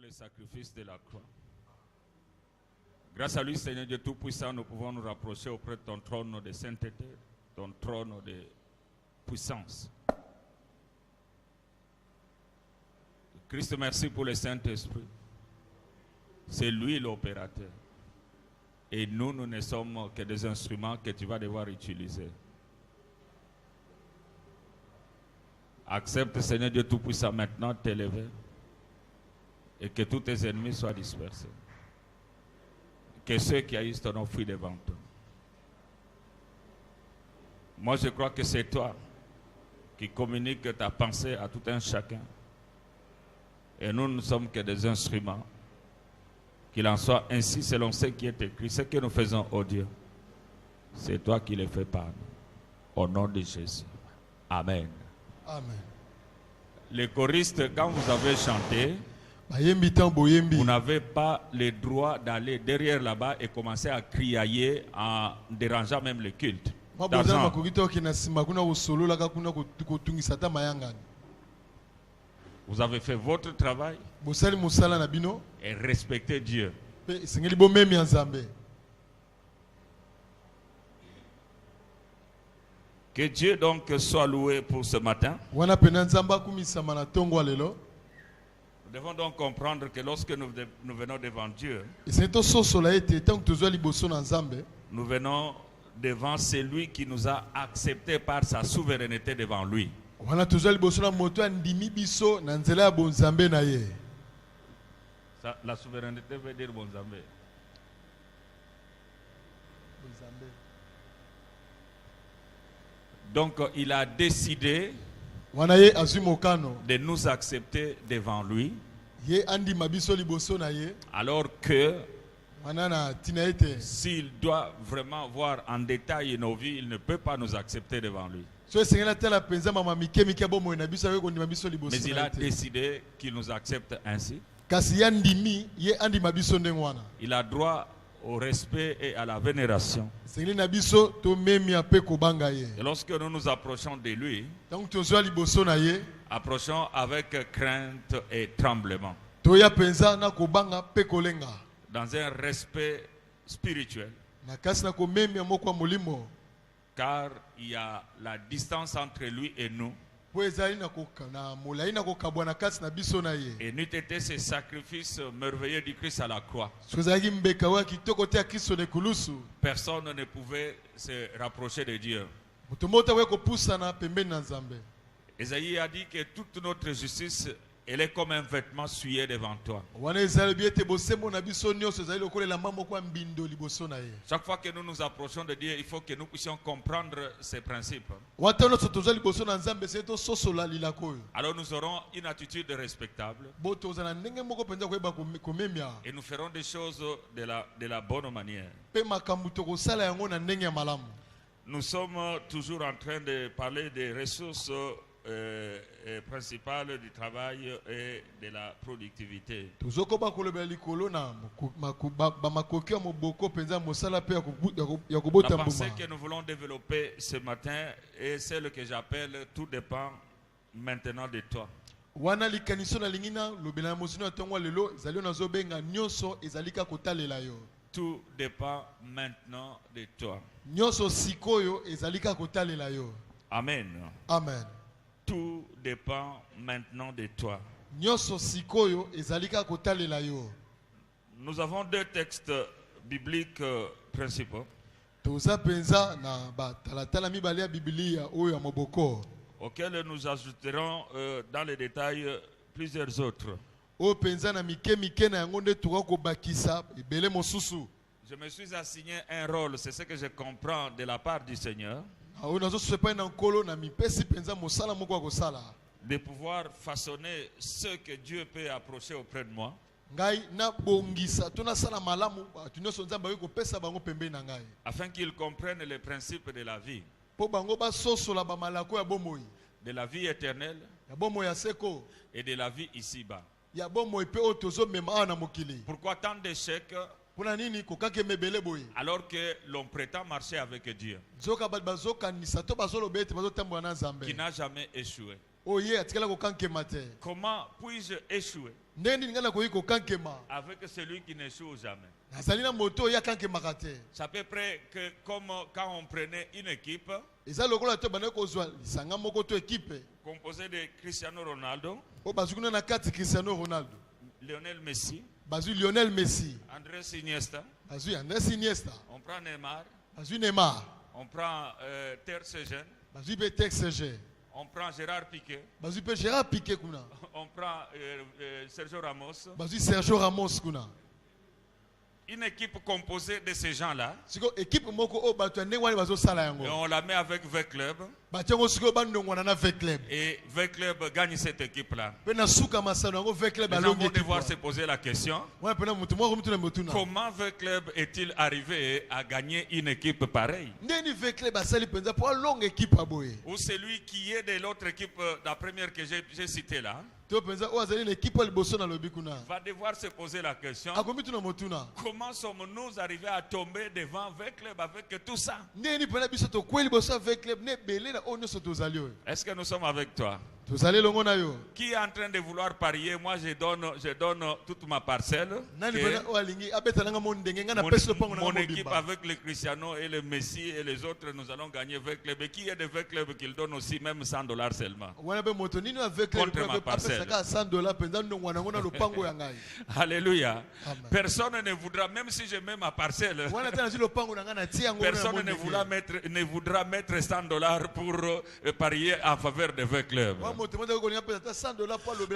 le sacrifice de la croix. Grâce à lui, Seigneur Dieu Tout-Puissant, nous pouvons nous rapprocher auprès de ton trône de sainteté, ton trône de puissance. Christ, merci pour le Saint-Esprit. C'est lui l'opérateur. Et nous ne sommes que des instruments que tu vas devoir utiliser. Accepte, Seigneur Dieu Tout-Puissant, maintenant de t'élever et que tous tes ennemis soient dispersés. Que ceux qui haïssent ton nom fuient devant toi. Moi, je crois que c'est toi qui communiques ta pensée à tout un chacun. Et nous ne sommes que des instruments. Qu'il en soit ainsi selon ce qui est écrit. Ce que nous faisons, oh Dieu, c'est toi qui le fais par nous. Au nom de Jésus. Amen. Amen. Les choristes, quand vous avez chanté, vous n'avez pas le droit d'aller derrière là-bas et commencer à criailler en dérangeant même le culte. Vous avez fait votre travail et respectez Dieu. Que Dieu donc soit loué pour ce matin. Nous devons donc comprendre que lorsque nous venons devant Dieu, nous venons devant celui qui nous a acceptés par sa souveraineté devant lui. Ça, la souveraineté veut dire Bonzambé. Donc il a décidé de nous accepter devant lui, alors que s'il doit vraiment voir en détail nos vies, il ne peut pas nous accepter devant lui. Mais il a décidé qu'il nous accepte ainsi. Il a droit au respect et à la vénération. Et lorsque nous nous approchons de lui, approchons avec crainte et tremblement, dans un respect spirituel, car il y a la distance entre lui et nous. Et n'eût été ce sacrifice merveilleux du Christ à la croix, personne ne pouvait se rapprocher de Dieu. Esaïe a dit que toute notre justice, elle est comme un vêtement souillé devant toi. Chaque fois que nous nous approchons de Dieu, il faut que nous puissions comprendre ces principes. Alors nous aurons une attitude respectable. Et nous ferons des choses de la bonne manière. Nous sommes toujours en train de parler des ressources principales du travail et de la productivité. La pensée que nous voulons développer ce matin est celle que j'appelle « Tout dépend maintenant de toi ». Tout dépend maintenant de toi. Amen. Amen. Tout dépend maintenant de toi. Nous avons deux textes bibliques principaux auxquels nous ajouterons dans les détails plusieurs autres. Je me suis assigné un rôle, c'est ce que je comprends de la part du Seigneur, de pouvoir façonner ce que Dieu peut approcher auprès de moi, afin qu'ils comprennent les principes de la vie, de la vie éternelle et de la vie ici-bas. Pourquoi tant d'échecs alors que l'on prétend marcher avec Dieu, qui n'a jamais échoué? Comment puis-je échouer avec celui qui n'échoue jamais? C'est à peu près que comme quand on prenait une équipe composée de Cristiano Ronaldo, Lionel Messi, Andrés Iniesta, on prend Neymar, on prend Ter Stegen, on prend Gérard Piqué, on prend Sergio Ramos. Une équipe composée de ces gens-là, et on la met avec V-Club, et V-Club gagne cette équipe-là. Les gens vont devoir se poser la question, comment V-Club est-il arrivé à gagner une équipe pareille? Ou celui qui est de l'autre équipe, la première que j'ai citée là, va devoir se poser la question, comment sommes-nous arrivés à tomber devant V-Club avec tout ça? Est-ce que nous sommes avec toi? Qui est en train de vouloir parier? Moi je donne toute ma parcelle. Mon équipe avec le Cristiano et le Messi et les autres, nous allons gagner V-Club. Et qui est de V-Club qu'il donne aussi même $100 seulement contre ma parcelle? Alléluia. Personne ne voudra, même si je mets ma parcelle, personne ne voudra mettre $100 pour parier en faveur de V-Club.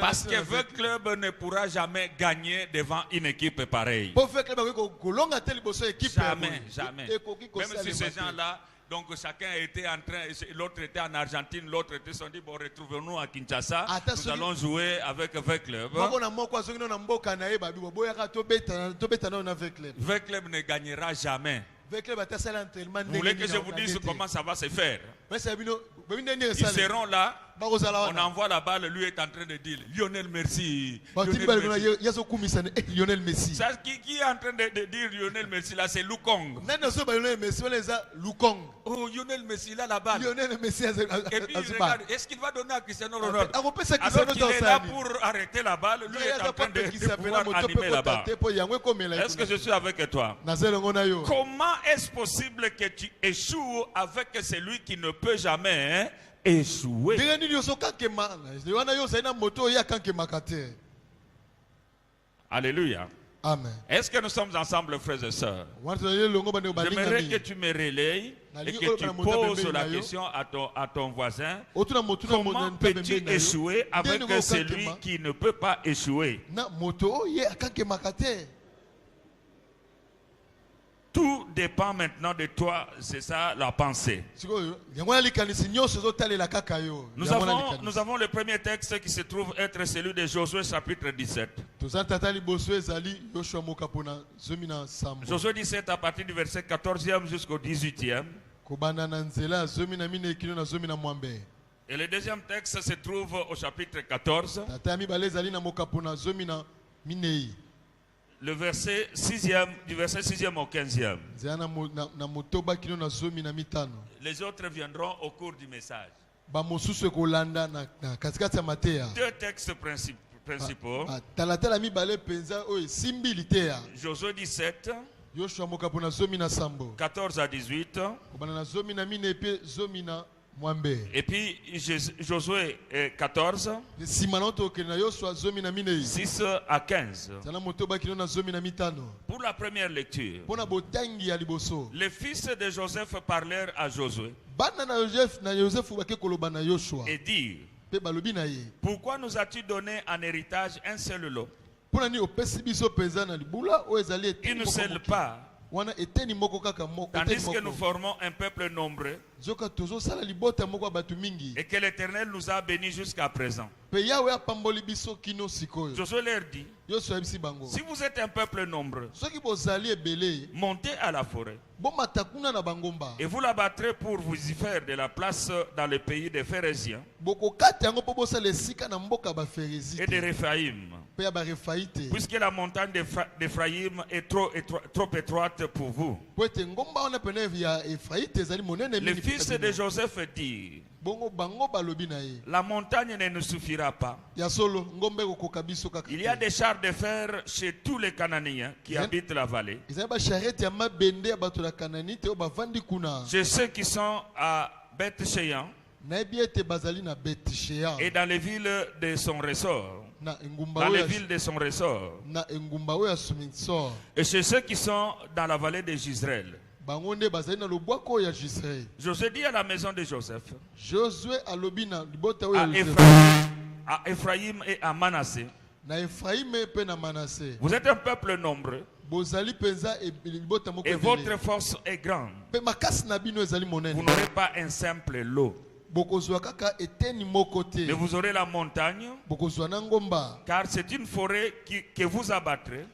Parce que V-Club ne pourra jamais gagner devant une équipe pareille. Jamais, jamais. Même si ces gens-là, donc chacun était en train, l'autre était en Argentine, l'autre était sont dit, bon, retrouvons-nous à Kinshasa, nous allons jouer avec V-Club. V-Club ne gagnera jamais. Vous voulez que je vous dise comment ça va se faire? Ils seront là, on envoie la balle, lui est en train de dire Lionel Messi. Lionel Messi. Ça, qui est en train de dire Lionel Messi là, c'est Lukong. Oh, Lionel Messi là, la balle. Et puis il regarde, est-ce qu'il va donner à Cristiano Ronaldo? Alors qu'il est là pour arrêter la balle, lui est en train de pouvoir animer la balle. Est-ce que je suis avec toi? Comment est-ce possible que tu échoues avec celui qui ne peut jamais échouer? Alléluia. Amen. Est-ce que nous sommes ensemble, frères et sœurs? J'aimerais que tu me relayes et que tu poses la question à ton voisin. Comment peux-tu échouer avec celui qui ne peut pas échouer? Tout dépend maintenant de toi, c'est ça la pensée. Nous avons le premier texte qui se trouve être celui de Josué chapitre 17. Josué 17 à partir du verset 14e jusqu'au 18e. Et le deuxième texte se trouve au chapitre 14. Le verset 6e, du verset 6e au 15e. Les autres viendront au cours du message. Deux textes principaux. Josué 17, 14 à 18. Et puis Josué 14, 6 à 15. Pour la première lecture, les fils de Joseph parlèrent à Josué et dirent: pourquoi nous as-tu donné en héritage un seul lot, une seule part, tandis que nous formons un peuple nombreux et que l'Éternel nous a bénis jusqu'à présent? Josué leur dit: si vous êtes un peuple nombreux, montez à la forêt et vous la battrez pour vous y faire de la place dans le pays des Phérésiens et des Réphaïm, puisque la montagne d'Éphraïm est trop étroite pour vous. Les fils de Joseph dirent: La montagne ne nous suffira pas. Il y a des chars de fer chez tous les Cananéens qui habitent la vallée. Chez ceux qui sont à Beth-Shean et dans les villes de son ressort. Dans les villes de son ressort. Et chez ceux qui sont dans la vallée de Gisraël. Josué dit à la maison de Joseph, à Ephraïm et à Manassé, vous êtes un peuple nombreux et votre force est grande. Vous n'aurez pas un simple lot, mais vous aurez la montagne, car c'est une forêt que vous abattrez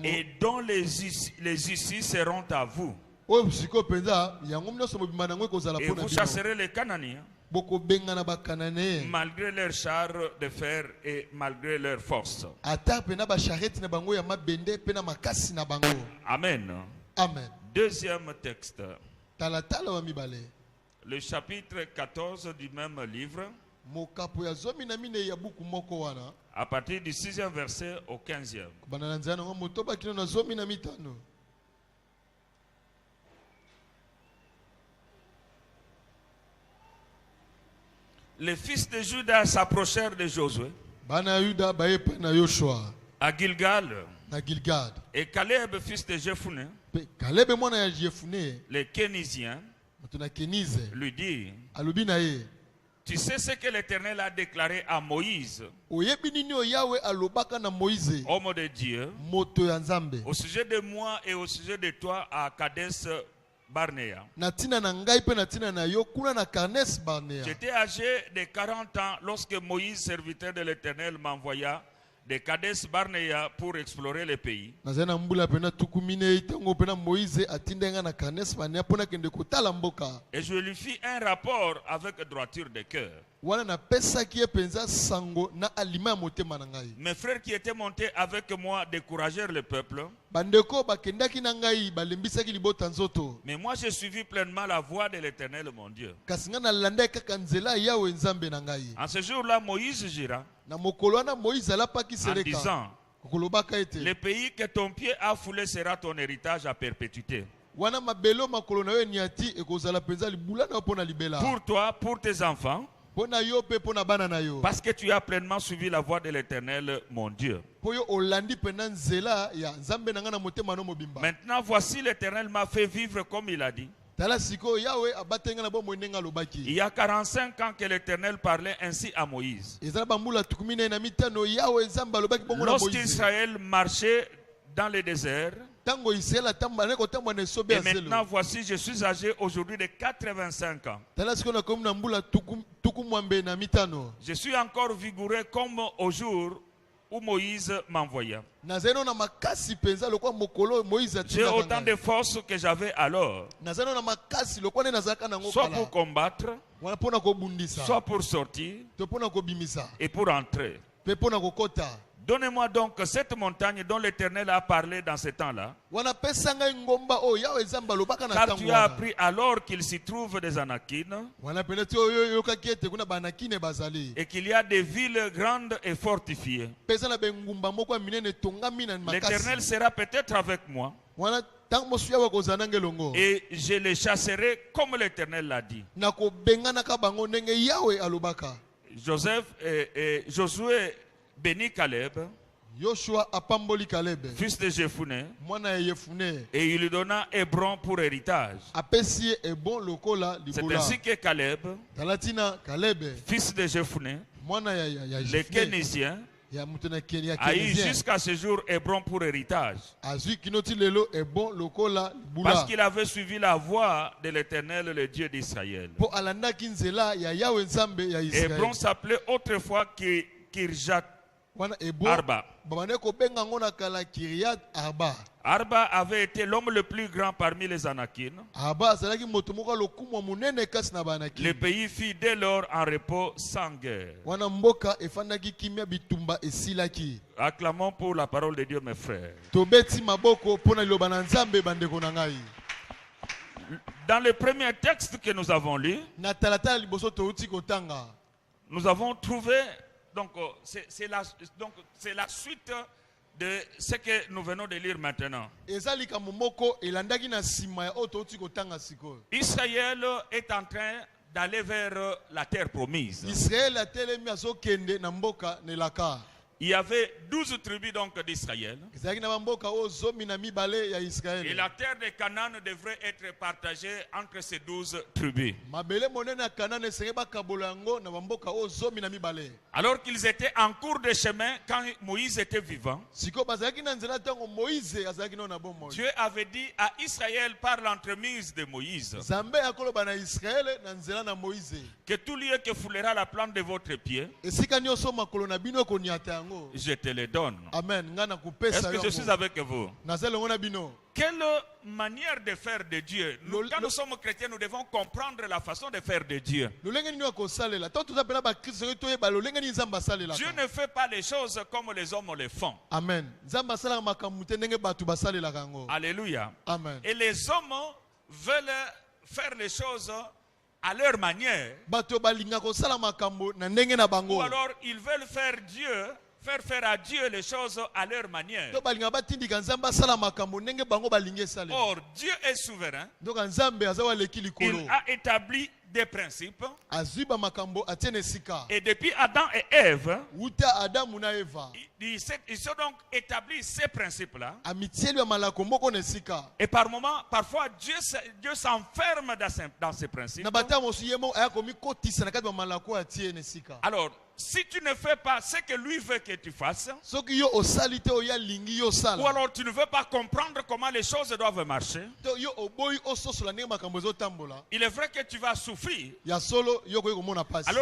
et dont les issues seront à vous. Et vous chasserez les Cananéens malgré leurs chars de fer et malgré leur force. Amen. Amen. Deuxième texte. Le chapitre 14 du même livre, à partir du 6e verset au 15e. Les fils de Juda s'approchèrent de Josué à Gilgal. Et Caleb, fils de Jephuné, les Kénisiens, lui dit, tu sais ce que l'Éternel a déclaré à Moïse, homme de Dieu, au sujet de moi et au sujet de toi à Kadesh Barnea. J'étais âgé de 40 ans lorsque Moïse, serviteur de l'Éternel, m'envoya de Kadesh Barnea pour explorer le pays. Et je lui fis un rapport avec droiture de cœur. Mes frères qui étaient montés avec moi découragèrent le peuple. Mais moi j'ai suivi pleinement la voie de l'Éternel mon Dieu. En ce jour-là, Moïse gira en disant, le pays que ton pied a foulé sera ton héritage à perpétuité. Pour toi, pour tes enfants, parce que tu as pleinement suivi la voie de l'Éternel, mon Dieu. Maintenant, voici l'Éternel m'a fait vivre comme il a dit. Il y a 45 ans que l'Éternel parlait ainsi à Moïse. Lorsqu'Israël marchait dans le désert, et maintenant voici, je suis âgé aujourd'hui de 85 ans. Je suis encore vigoureux comme au jour où Moïse m'envoya. J'ai autant de force que j'avais alors, soit pour combattre, soit pour sortir et pour entrer. Donnez-moi donc cette montagne dont l'Éternel a parlé dans ce temps-là. Car tu as appris alors qu'il s'y trouve des Anakines et qu'il y a des villes grandes et fortifiées. L'Éternel sera peut-être avec moi et je les chasserai comme l'Éternel l'a dit. Josué bénit Caleb, fils de Jephuné, et il lui donna Hébron pour héritage. C'est ainsi que Caleb, fils de Jephuné, les Kénisiens, a eu jusqu'à ce jour Hébron pour héritage. Parce qu'il avait suivi la voie de l'Éternel, le Dieu d'Israël. Hébron s'appelait autrefois Kirjat Arba. Arba avait été l'homme le plus grand parmi les Anakines. Le pays fut dès lors en repos sans guerre. Acclamons pour la parole de Dieu, mes frères. Dans le premier texte que nous avons lu, nous avons trouvé, donc c'est la suite de ce que nous venons de lire maintenant. Israël est en train d'aller vers la terre promise. Il y avait 12 tribus donc d'Israël. Et la terre de Canaan devrait être partagée entre ces 12 tribus. Alors qu'ils étaient en cours de chemin quand Moïse était vivant, Dieu avait dit à Israël par l'entremise de Moïse que tout lieu que foulera la plante de votre pied, je te le donne. Amen. Est-ce que je suis avec vous? Quelle manière de faire de Dieu? Quand nous sommes chrétiens, nous devons comprendre la façon de faire de Dieu. Dieu ne fait pas les choses comme les hommes les font. Amen. Alléluia. Amen. Et les hommes veulent faire les choses à leur manière. Ou alors ils veulent faire faire à Dieu les choses à leur manière. Or, Dieu est souverain. Il a établi des principes. Et depuis Adam et Ève, ils ont donc établi ces principes-là. Et par moments, parfois, Dieu s'enferme dans ces principes. Alors, si tu ne fais pas ce que lui veut que tu fasses, ou alors tu ne veux pas comprendre comment les choses doivent marcher, il est vrai que tu vas souffrir, alors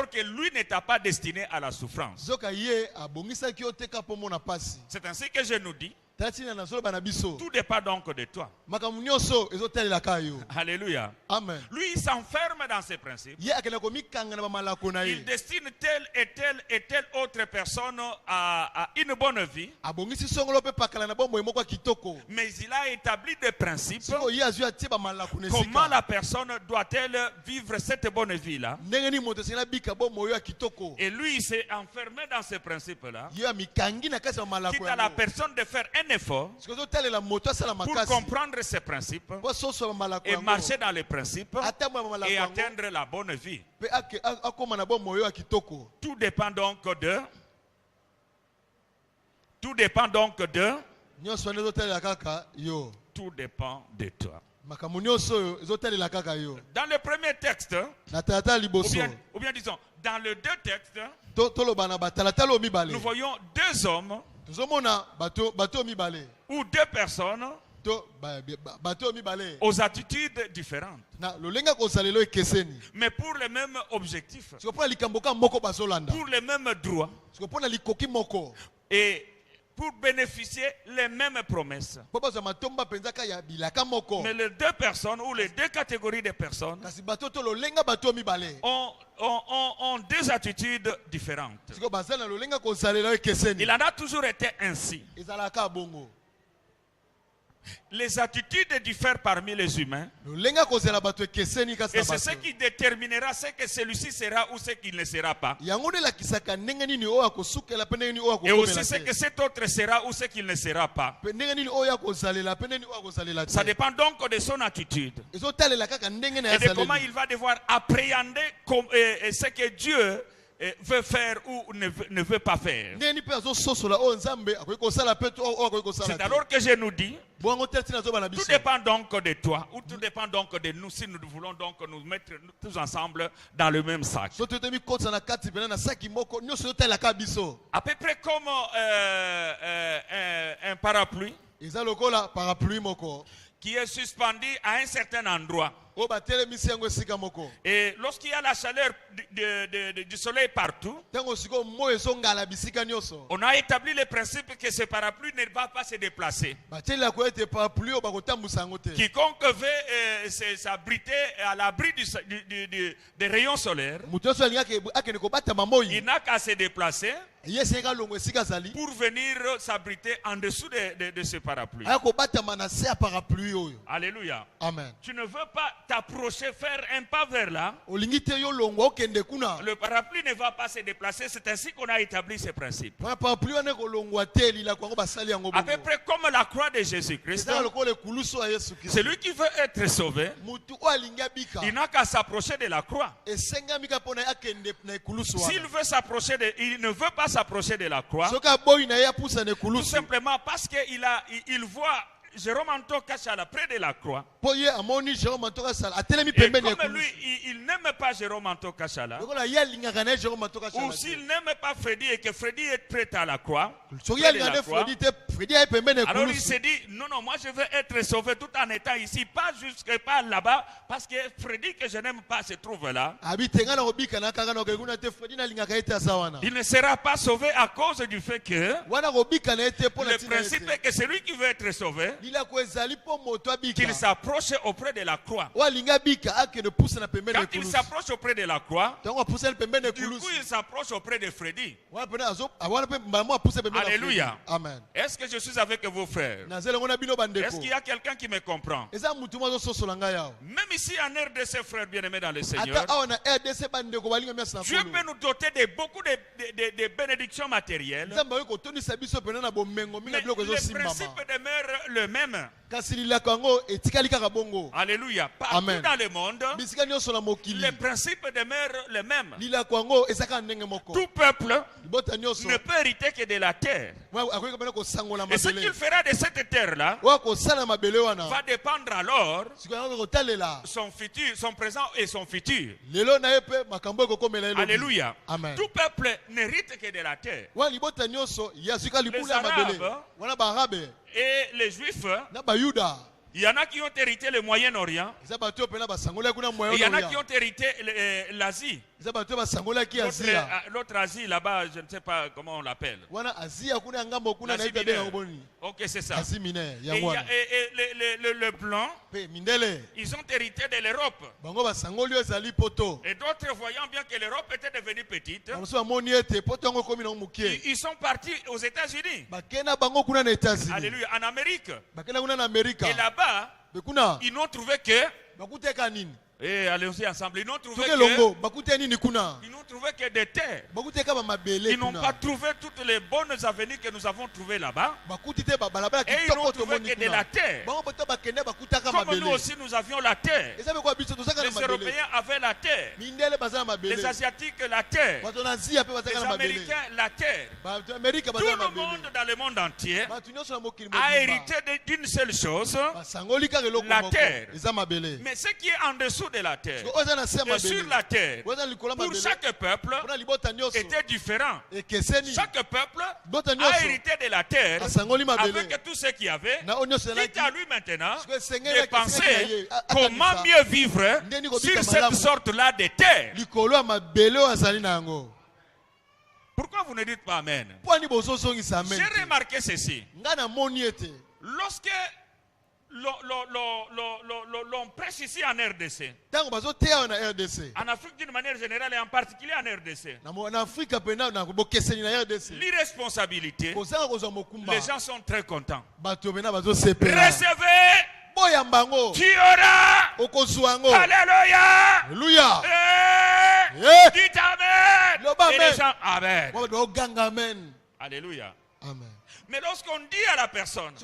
que lui ne t'a pas destiné à la souffrance. C'est ainsi que je nous dis, tout dépend donc de toi. Alléluia. Amen. Lui, il s'enferme dans ses principes. Il destine telle et telle autre personne à une bonne vie. Mais il a établi des principes. Comment la personne doit-elle vivre cette bonne vie-là? Et lui, il s'est enfermé dans ces principes-là. Quitte à la personne de faire un effort pour comprendre ces principes et marcher dans les principes et atteindre la bonne vie. Tout dépend donc de tout dépend de toi. Dans le premier texte, ou bien disons, dans les deux textes, nous voyons deux hommes ou deux personnes aux attitudes différentes, mais pour le même objectif, pour les mêmes droits et pour bénéficier les mêmes promesses. Mais les deux personnes ou les deux catégories de personnes ont deux attitudes différentes. Il en a toujours été ainsi. Les attitudes diffèrent parmi les humains. Et c'est ce qui déterminera ce que celui-ci sera ou ce qu'il ne sera pas. Et aussi ce que cet autre sera ou ce qu'il ne sera pas. Ça dépend donc de son attitude. Et de comment il va devoir appréhender ce que Dieu veut faire ou ne veut pas faire. C'est alors que je nous dis, tout dépend donc de toi, ou tout dépend donc de nous, si nous voulons donc nous mettre tous ensemble dans le même sac. À peu près comme un parapluie qui est suspendu à un certain endroit. Et lorsqu'il y a la chaleur du soleil partout, on a établi le principe que ce parapluie ne va pas se déplacer. Quiconque veut s'abriter à l'abri des rayons solaires, il n'a qu'à se déplacer pour venir s'abriter en dessous de ce parapluie. Alléluia. Amen. Tu ne veux pas t'approcher, faire un pas vers là. Le parapluie ne va pas se déplacer. C'est ainsi qu'on a établi ces principes. À peu près comme la croix de Jésus-Christ. Celui qui veut être sauvé, il n'a qu'à s'approcher de la croix. S'il veut s'approcher il ne veut pas s'approcher de la croix, tout simplement parce qu'il voit Jérôme Anto Kachala près de la croix. Et comme lui, il n'aime pas Jérôme Anto Kachala, ou s'il n'aime pas Freddy et que Freddy est prêt à la croix, alors il s'est dit, non, moi je veux être sauvé tout en étant ici, pas jusque pas là-bas, parce que Freddy que je n'aime pas se trouve là. Il ne sera pas sauvé à cause du fait que le principe est que celui qui veut être sauvé, qu'il s'approche auprès de la croix. Quand il s'approche auprès de la croix, du coup il s'approche auprès de Freddy. Alléluia. Amen. Est-ce que je suis avec vous, frères? Est-ce qu'il y a quelqu'un qui me comprend? Même ici en RDC, frères bien-aimés dans le Seigneur, Dieu peut nous doter de beaucoup de bénédictions matérielles, mais le principe demeure le même. Alléluia. Partout Amen. dans le monde, les principes demeurent les mêmes. Tout peuple ne peut hériter que de la terre. Et ce qu'il fera de cette terre-là va dépendre alors son futur, son présent et son futur. Alléluia. Amen. Tout peuple n'hérite que de la terre. Les et les Juifs, il y en a qui ont hérité le Moyen-Orient, et il y en a qui ont hérité l'Asie. L'autre Asie là-bas, je ne sais pas comment on l'appelle. L'Asie mineure. Ok, c'est ça. Et le blanc, ils ont hérité de l'Europe. Et d'autres, voyant bien que l'Europe était devenue petite, ils sont partis aux États-Unis. Alléluia, en Amérique. Et là-bas, ils n'ont trouvé que... Et allons-y ensemble. Ils n'ont trouvé que des terres. Ils n'ont pas trouvé toutes les bonnes avenues que nous avons trouvées là-bas. Et ils n'ont trouvé que de la terre. Comme nous aussi nous avions la terre. Les Européens avaient la terre. Les Asiatiques la terre. Les Américains la terre. Tout le monde dans le monde entier a hérité d'une seule chose, la terre. Mais ce qui est en dessous de la terre et sur la terre, pour chaque peuple était différent. Chaque peuple a hérité de la terre avec tout ce qu'il y avait. Quitte à lui maintenant de penser comment mieux vivre sur cette sorte-là de terre. Pourquoi vous ne dites pas Amen? J'ai remarqué ceci. Lorsque l'on prêche ici en RDC, en Afrique d'une manière générale et en particulier en RDC, l'irresponsabilité, les gens sont très contents. Recevez, tu auras, alléluia, dites Amen, et les gens Amen, alléluia. Amen. Mais lorsqu'on dit à la personne,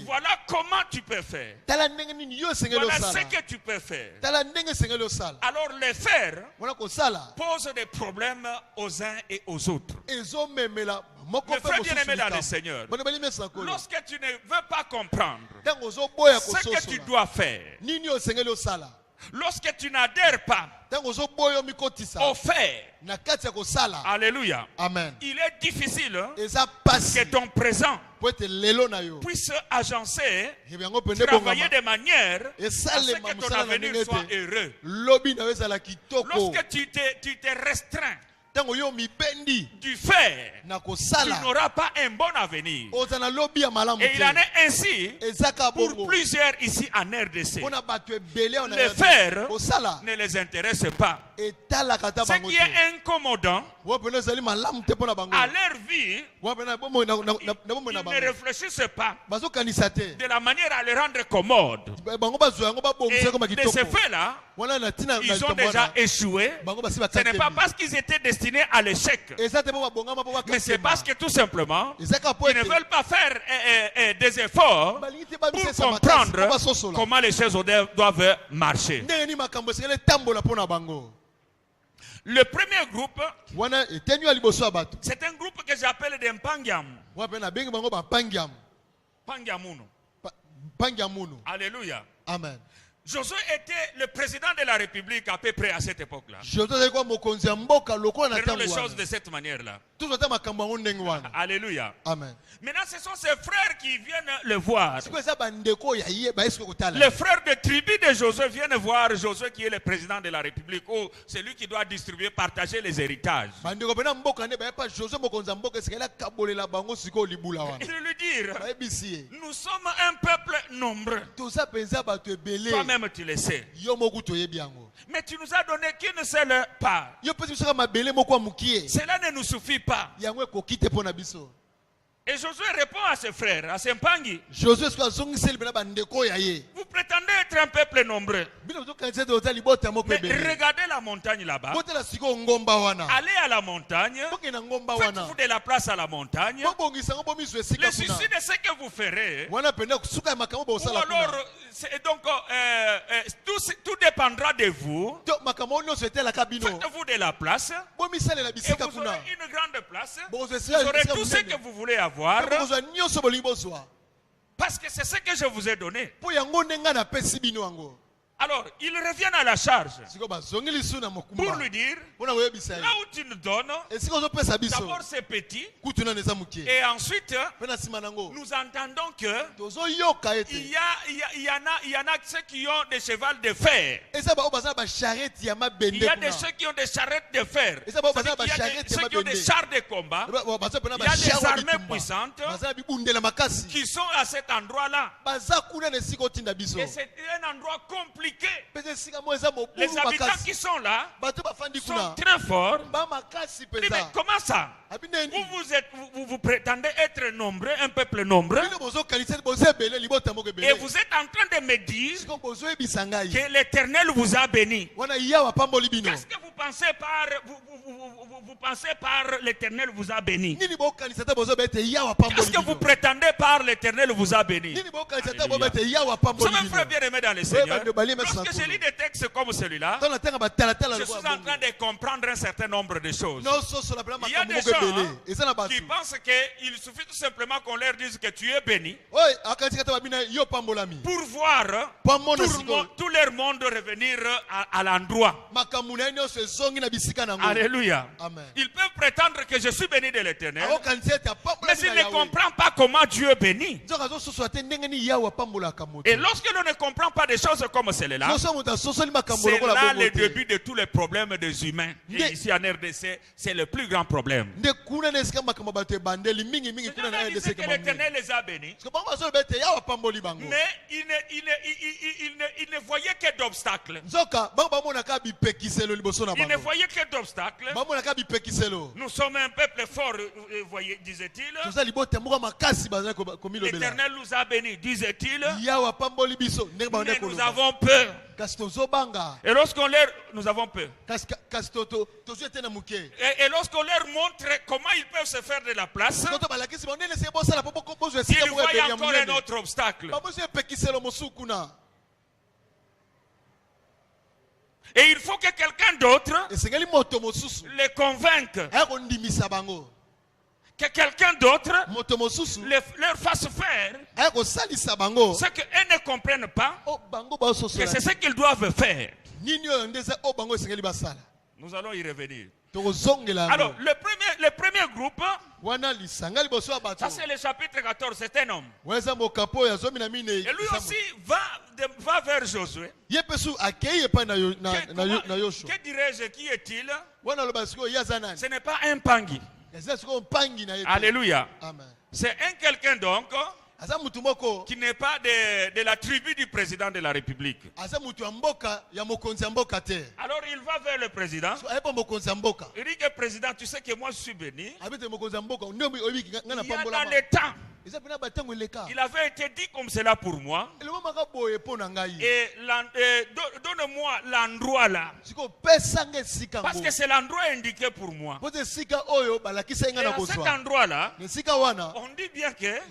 voilà comment tu peux faire, voilà ce que tu peux faire, alors les faire pose des problèmes aux uns et aux autres. Mes frères bien-aimés dans le Seigneur, lorsque tu ne veux pas comprendre ce que tu dois faire, lorsque tu n'adhères pas au fait, alléluia, Amen. il est difficile que ton présent puisse agencer, travailler de manière à ce que ton avenir soit heureux. Lorsque tu te restreins du fer, tu n'auras pas un bon avenir. Et il en est ainsi pour plusieurs ici en RDC. Le fer ne les intéresse pas. Ce qui est incommodant à leur vie, ils ne réfléchissent pas de la manière à les rendre commodes. Et de ce fait-là, ils ont déjà échoué. Ce n'est pas parce qu'ils étaient destinés à l'échec, mais c'est parce que tout simplement, ils ne veulent pas faire des efforts pour comprendre comment les choses doivent marcher. Le premier groupe, c'est un groupe que j'appelle des Mpangiam. Alléluia. Amen. Josué était le président de la République à peu près à cette époque-là. Prenons les choses de cette manière-là. Alléluia. Amen. Maintenant, ce sont ses frères qui viennent le voir. Les frères de tribu de Josué viennent voir Josué qui est le président de la République. Ou celui qui doit distribuer, partager les héritages. Et lui dire, nous sommes un peuple nombreux. Toi-même tu le sais. Mais tu nous as donné qu'une seule part. Cela ne nous suffit pas. Et Josué répond à ses frères, à ses Mpangi. Vous prétendez être un peuple nombreux. Mais regardez la montagne là-bas. Allez à la montagne. Faites-vous de la place à la montagne. Le souci de ce que vous ferez. Ou alors, donc, tout dépendra de vous. Faites-vous de la place. Et vous aurez une grande place. Vous aurez tout ce que vous voulez avoir. Parce que c'est ce que je vous ai donné. Alors, ils reviennent à la charge pour lui dire, là où tu nous donnes, d'abord c'est petit, et ensuite, nous entendons que il y en a ceux qui ont des chevaux de fer. Il y a des ceux qui ont des charrettes de fer. Il y a ceux qui ont des chars de combat. Il y a des armées puissantes qui sont à cet endroit-là. Et c'est un endroit compliqué. Les habitants qui sont là sont très forts. Mais comment ça? Vous prétendez être nombreux, un peuple nombreux. Et vous êtes en train de me dire que l'Éternel vous a béni. Qu'est-ce que vous pensez par l'Éternel vous a béni? Qu'est-ce que vous prétendez par l'Éternel vous a béni? Vous savez, frère bien-aimé dans le Seigneur, lorsque je lis des textes comme celui-là, je suis en train de comprendre un certain nombre de choses. Il y a des gens qui pensent qu'il suffit tout simplement qu'on leur dise que tu es béni pour voir tout leur monde revenir à l'endroit. Alléluia. Ils peuvent prétendre que je suis béni de l'Éternel, mais ils ne comprennent pas comment Dieu est béni. Et lorsque l'on ne comprend pas des choses comme celle-là, c'est là le début de tous les problèmes des humains. Et ici en RDC, c'est le plus grand problème. Mais l'Éternel les a bénis. Mais il ne voyait que d'obstacles. Il ne voyait que d'obstacles. Nous sommes un peuple fort, disait-il. L'Éternel nous a bénis, disait-il. Mais nous avons peur. Et lorsqu'on leur... Nous avons peur. Et lorsqu'on leur montre comment ils peuvent se faire de la place, ils voient encore un autre obstacle. Et il faut que quelqu'un d'autre les convainque. Que quelqu'un d'autre leur fasse faire ce qu'eux ne comprennent pas, que c'est ce qu'ils doivent faire. Nous allons y revenir. Alors, le premier groupe, ça c'est le chapitre 14, c'est un homme. Et lui aussi va vers Josué. Que dirais-je, qui est-il? Ce n'est pas un pangui. Alléluia. C'est un quelqu'un donc qui n'est pas de la tribu du président de la République. Alors il va vers le président. Il dit que président, tu sais que moi je suis béni. Il y a dans le temps, il avait été dit comme cela pour moi. Et donne-moi l'endroit là. Parce que c'est l'endroit indiqué pour moi. Et à cet endroit là, on dit bien que il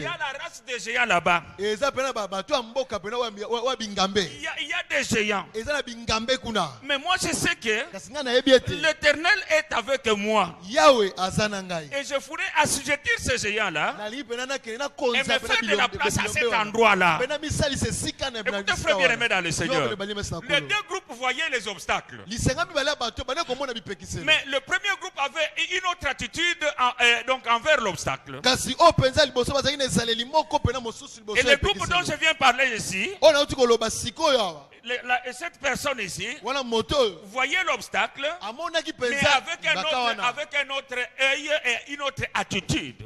y a la race des géants là-bas. Il y a des géants. Mais moi je sais que l'Éternel est avec moi. Et je voudrais assujettir ces géants là et me faire de la place à cet endroit là. Écoutez, frère bien-aimé dans le Seigneur, les deux groupes voyaient les obstacles. Mais le premier groupe avait une autre attitude donc envers l'obstacle. Et le groupe dont je viens parler ici, cette personne ici voyait l'obstacle, mais avec un autre œil et une autre attitude.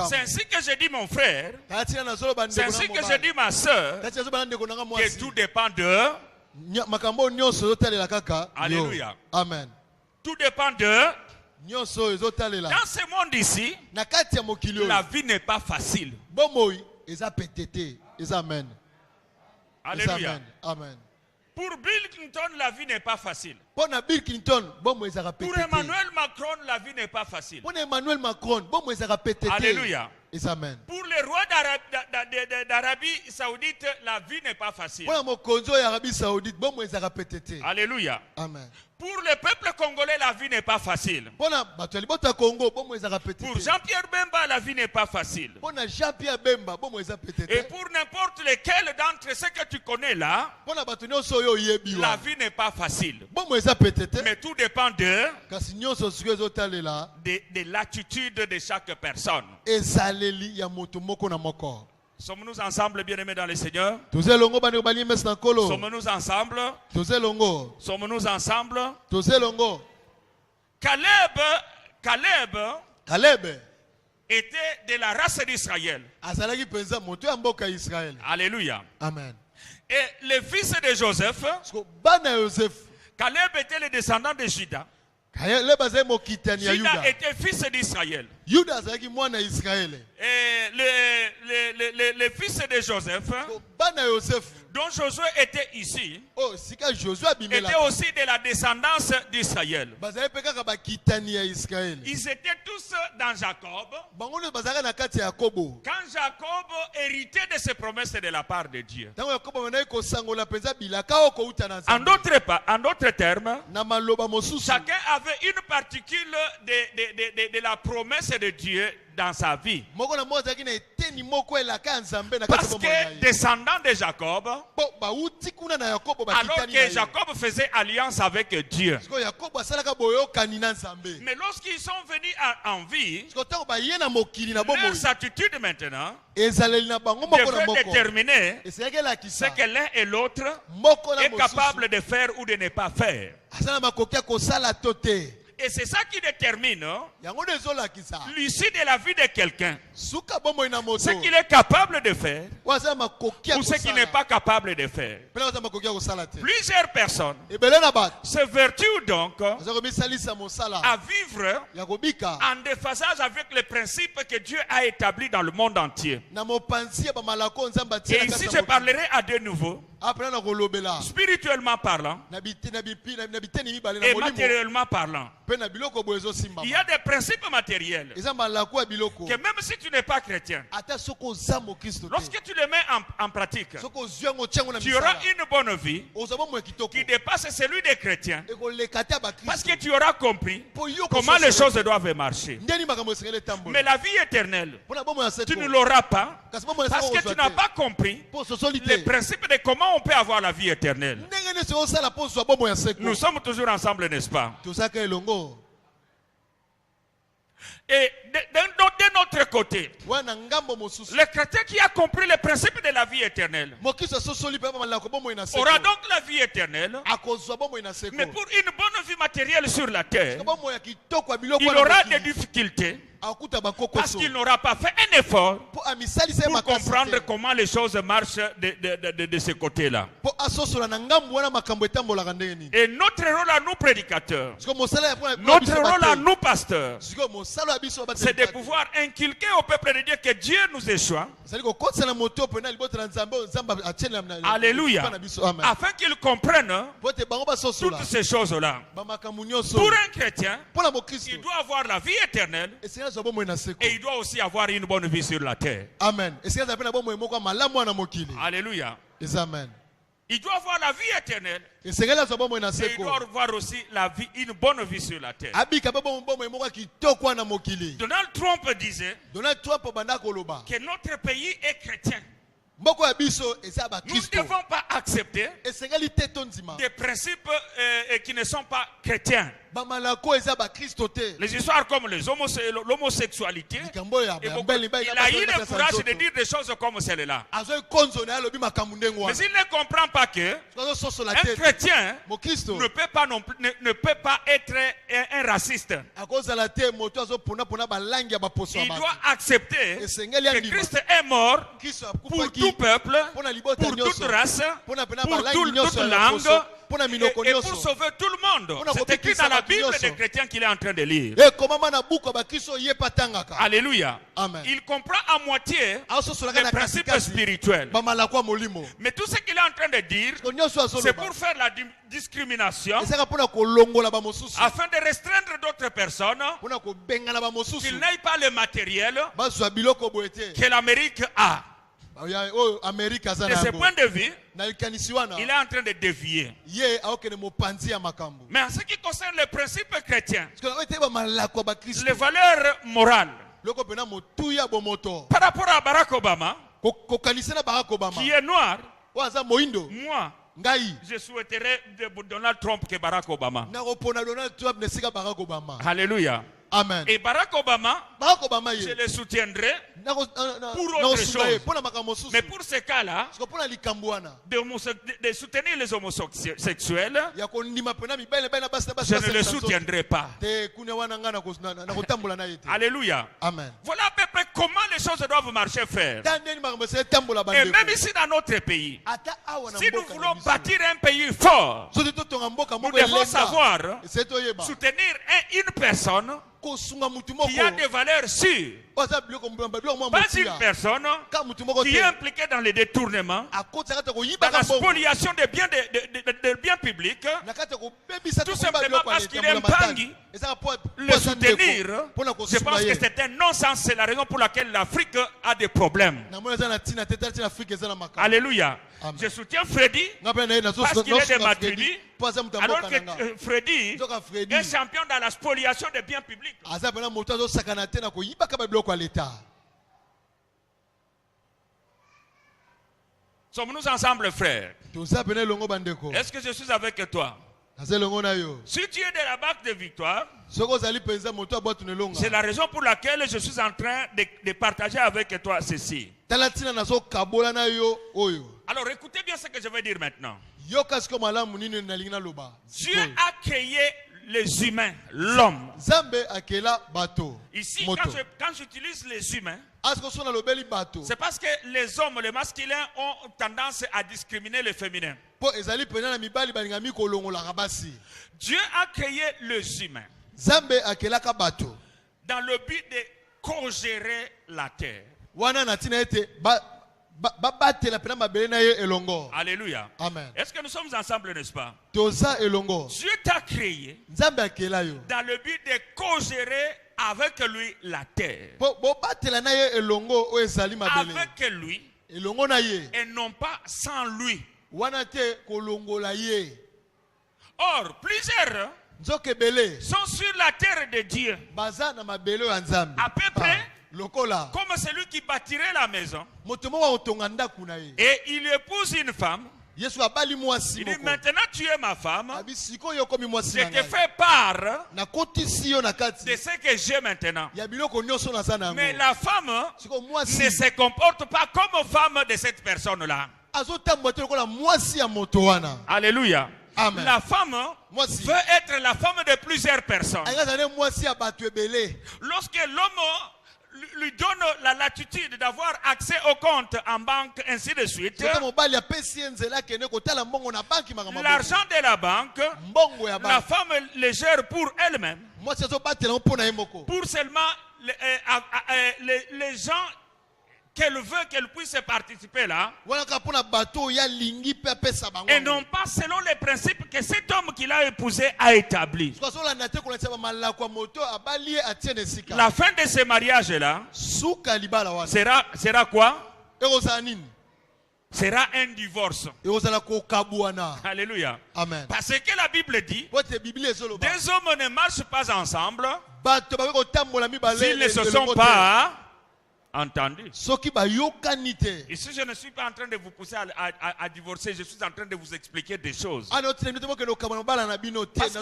C'est ainsi que je dis mon frère, c'est ainsi que je dis ma soeur, que tout dépend de... Alléluia. Amen. Tout dépend de... Dans ce monde ici, la vie n'est pas facile. Alléluia. Amen. Pour Bill Clinton, la vie n'est pas facile. Pour Emmanuel Macron, la vie n'est pas facile. Alléluia. Amen. Pour les rois d'Arabie Saoudite, la vie n'est pas facile. Alléluia. Amen. Pour le peuple congolais, la vie n'est pas facile. Pour Jean-Pierre Bemba, la vie n'est pas facile. Et pour n'importe lequel d'entre ceux que tu connais là, la vie n'est pas facile. Mais tout dépend de l'attitude de chaque personne. Sommes-nous ensemble, bien-aimés dans le Seigneur? Sommes-nous ensemble? Sommes-nous ensemble? Caleb était de la race d'Israël. Alléluia. Amen. Et le fils de Joseph, Caleb était le descendant de Juda. Juda était fils d'Israël. Et le fils de Joseph, dont Josué était ici, était aussi de la descendance d'Israël. Ils étaient tous dans Jacob. Quand Jacob héritait de ses promesses de la part de Dieu. En d'autres termes, chacun avait une particule de la promesse de Dieu dans sa vie. Parce que descendant de Jacob, alors que Jacob faisait alliance avec Dieu. Mais lorsqu'ils sont venus en vie, leur attitude maintenant devrait déterminer ce que l'un et l'autre est capable de faire ou de ne pas faire. Et c'est ça qui détermine l'issue de la vie de quelqu'un. Ce qu'il est capable de faire ou ce qu'il n'est pas capable de faire. Plusieurs personnes se vertuent donc à vivre en déphasage avec les principes que Dieu a établis dans le monde entier. Et ici je parlerai à de nouveau, spirituellement parlant et matériellement parlant. Il y a des principes matériels que même si tu n'es pas chrétien, lorsque tu les mets en pratique, tu auras une bonne vie qui dépasse celui des chrétiens, parce que tu auras compris comment les choses doivent marcher. Mais la vie éternelle, tu ne l'auras pas parce que tu n'as pas compris les principes de comment comment on peut avoir la vie éternelle? Nous sommes toujours ensemble, n'est-ce pas? Et de notre côté, le chrétien qui a compris le principe de la vie éternelle aura donc la vie éternelle, mais pour une bonne vie matérielle sur la terre, il aura des difficultés parce qu'il n'aura pas fait un effort pour comprendre comment les choses marchent de ce côté-là. Et notre rôle à nous prédicateurs, notre rôle à nous pasteurs, c'est de pouvoir inculquer au peuple de Dieu que Dieu nous échoue. Alléluia. Afin qu'ils comprennent toutes ces choses-là. Pour un chrétien, il doit avoir la vie éternelle et il doit aussi avoir une bonne vie sur la terre. Amen. Alléluia. Amen. Il doit avoir la vie éternelle et il doit avoir aussi une bonne vie sur la terre. Donald Trump disait que notre pays est chrétien. Nous ne devons pas accepter des principes qui ne sont pas chrétiens. Les histoires comme l'homosexualité, il a eu le courage de dire des choses comme celle-là. Mais il ne comprend pas que un chrétien ne peut pas être un raciste. Il doit accepter que Christ est mort pour tout peuple, pour toute race, pour toute langue, et pour sauver tout le monde. C'est écrit dans la Bible des chrétiens qu'il est en train de lire. Alléluia. Amen. Il comprend à moitié les principes spirituels. Mais tout ce qu'il est en train de dire, c'est pour faire la discrimination, afin de restreindre d'autres personnes, qu'ils n'aient pas le matériel que l'Amérique a. De ce point de vue, il est en train de dévier. Mais en ce qui concerne les principes chrétiens, les valeurs morales, par rapport à Barack Obama, qui est noir, moi, je souhaiterais de Donald Trump que Barack Obama. Alléluia. Amen. Et Barack Obama, je le soutiendrai pour autre chose. Mais pour ce cas-là, de soutenir les homosexuels, je ne le soutiendrai pas. Alléluia. Amen. Voilà à peu près comment les choses doivent marcher, frère. Et même ici dans notre pays, si nous voulons bâtir un pays fort, nous devons savoir soutenir une personne qui a des valeurs sûres. Pas une personne qui est impliquée dans les détournements, dans la spoliation des biens, des biens publics, tout simplement parce qu'il aime Bangui. Le soutenir, je pense que c'est un non-sens. C'est la raison pour laquelle l'Afrique a des problèmes. Alléluia. Amen. Je soutiens Freddy parce qu'il est de ma tribu. Alors que Freddy est champion dans la spoliation des biens publics. Sommes-nous ensemble, frères? Est-ce que je suis avec toi? Si tu es de la barque de victoire, c'est la raison pour laquelle je suis en train de partager avec toi ceci. Alors écoutez bien ce que je vais dire maintenant. Dieu a créé les humains, l'homme. Ici, quand j'utilise les humains, c'est parce que les hommes, les masculins, ont tendance à discriminer les féminins. Dieu a créé les humains dans le but de co-gérer la terre. Alléluia. Amen. Est-ce que nous sommes ensemble, n'est-ce pas? Dieu t'a créé dans le but de co-gérer avec lui la terre. Avec lui et non pas sans lui. Or, plusieurs sont sur la terre de Dieu. À peu près comme celui qui bâtirait la maison. Et il épouse une femme. Il dit maintenant tu es ma femme. Je te te fais part de ce que j'ai maintenant. Mais la femme ne se comporte pas comme femme de cette personne-là. Alléluia. Amen. La femme veut être la femme de plusieurs personnes. Lorsque l'homme lui donne la latitude d'avoir accès au compte en banque, ainsi de suite, l'argent de la banque, la femme le gère pour elle-même, pour seulement les gens qu'elle veut qu'elle puisse participer là, et non pas selon les principes que cet homme qu'il a épousé a établi. La fin de ce mariage là sera quoi? Sera un divorce. Alléluia. Amen. Parce que la Bible dit, deux hommes ne marchent pas ensemble s'ils ne se sont pas entendu. Ici, je ne suis pas en train de vous pousser à divorcer, je suis en train de vous expliquer des choses. Parce qu'il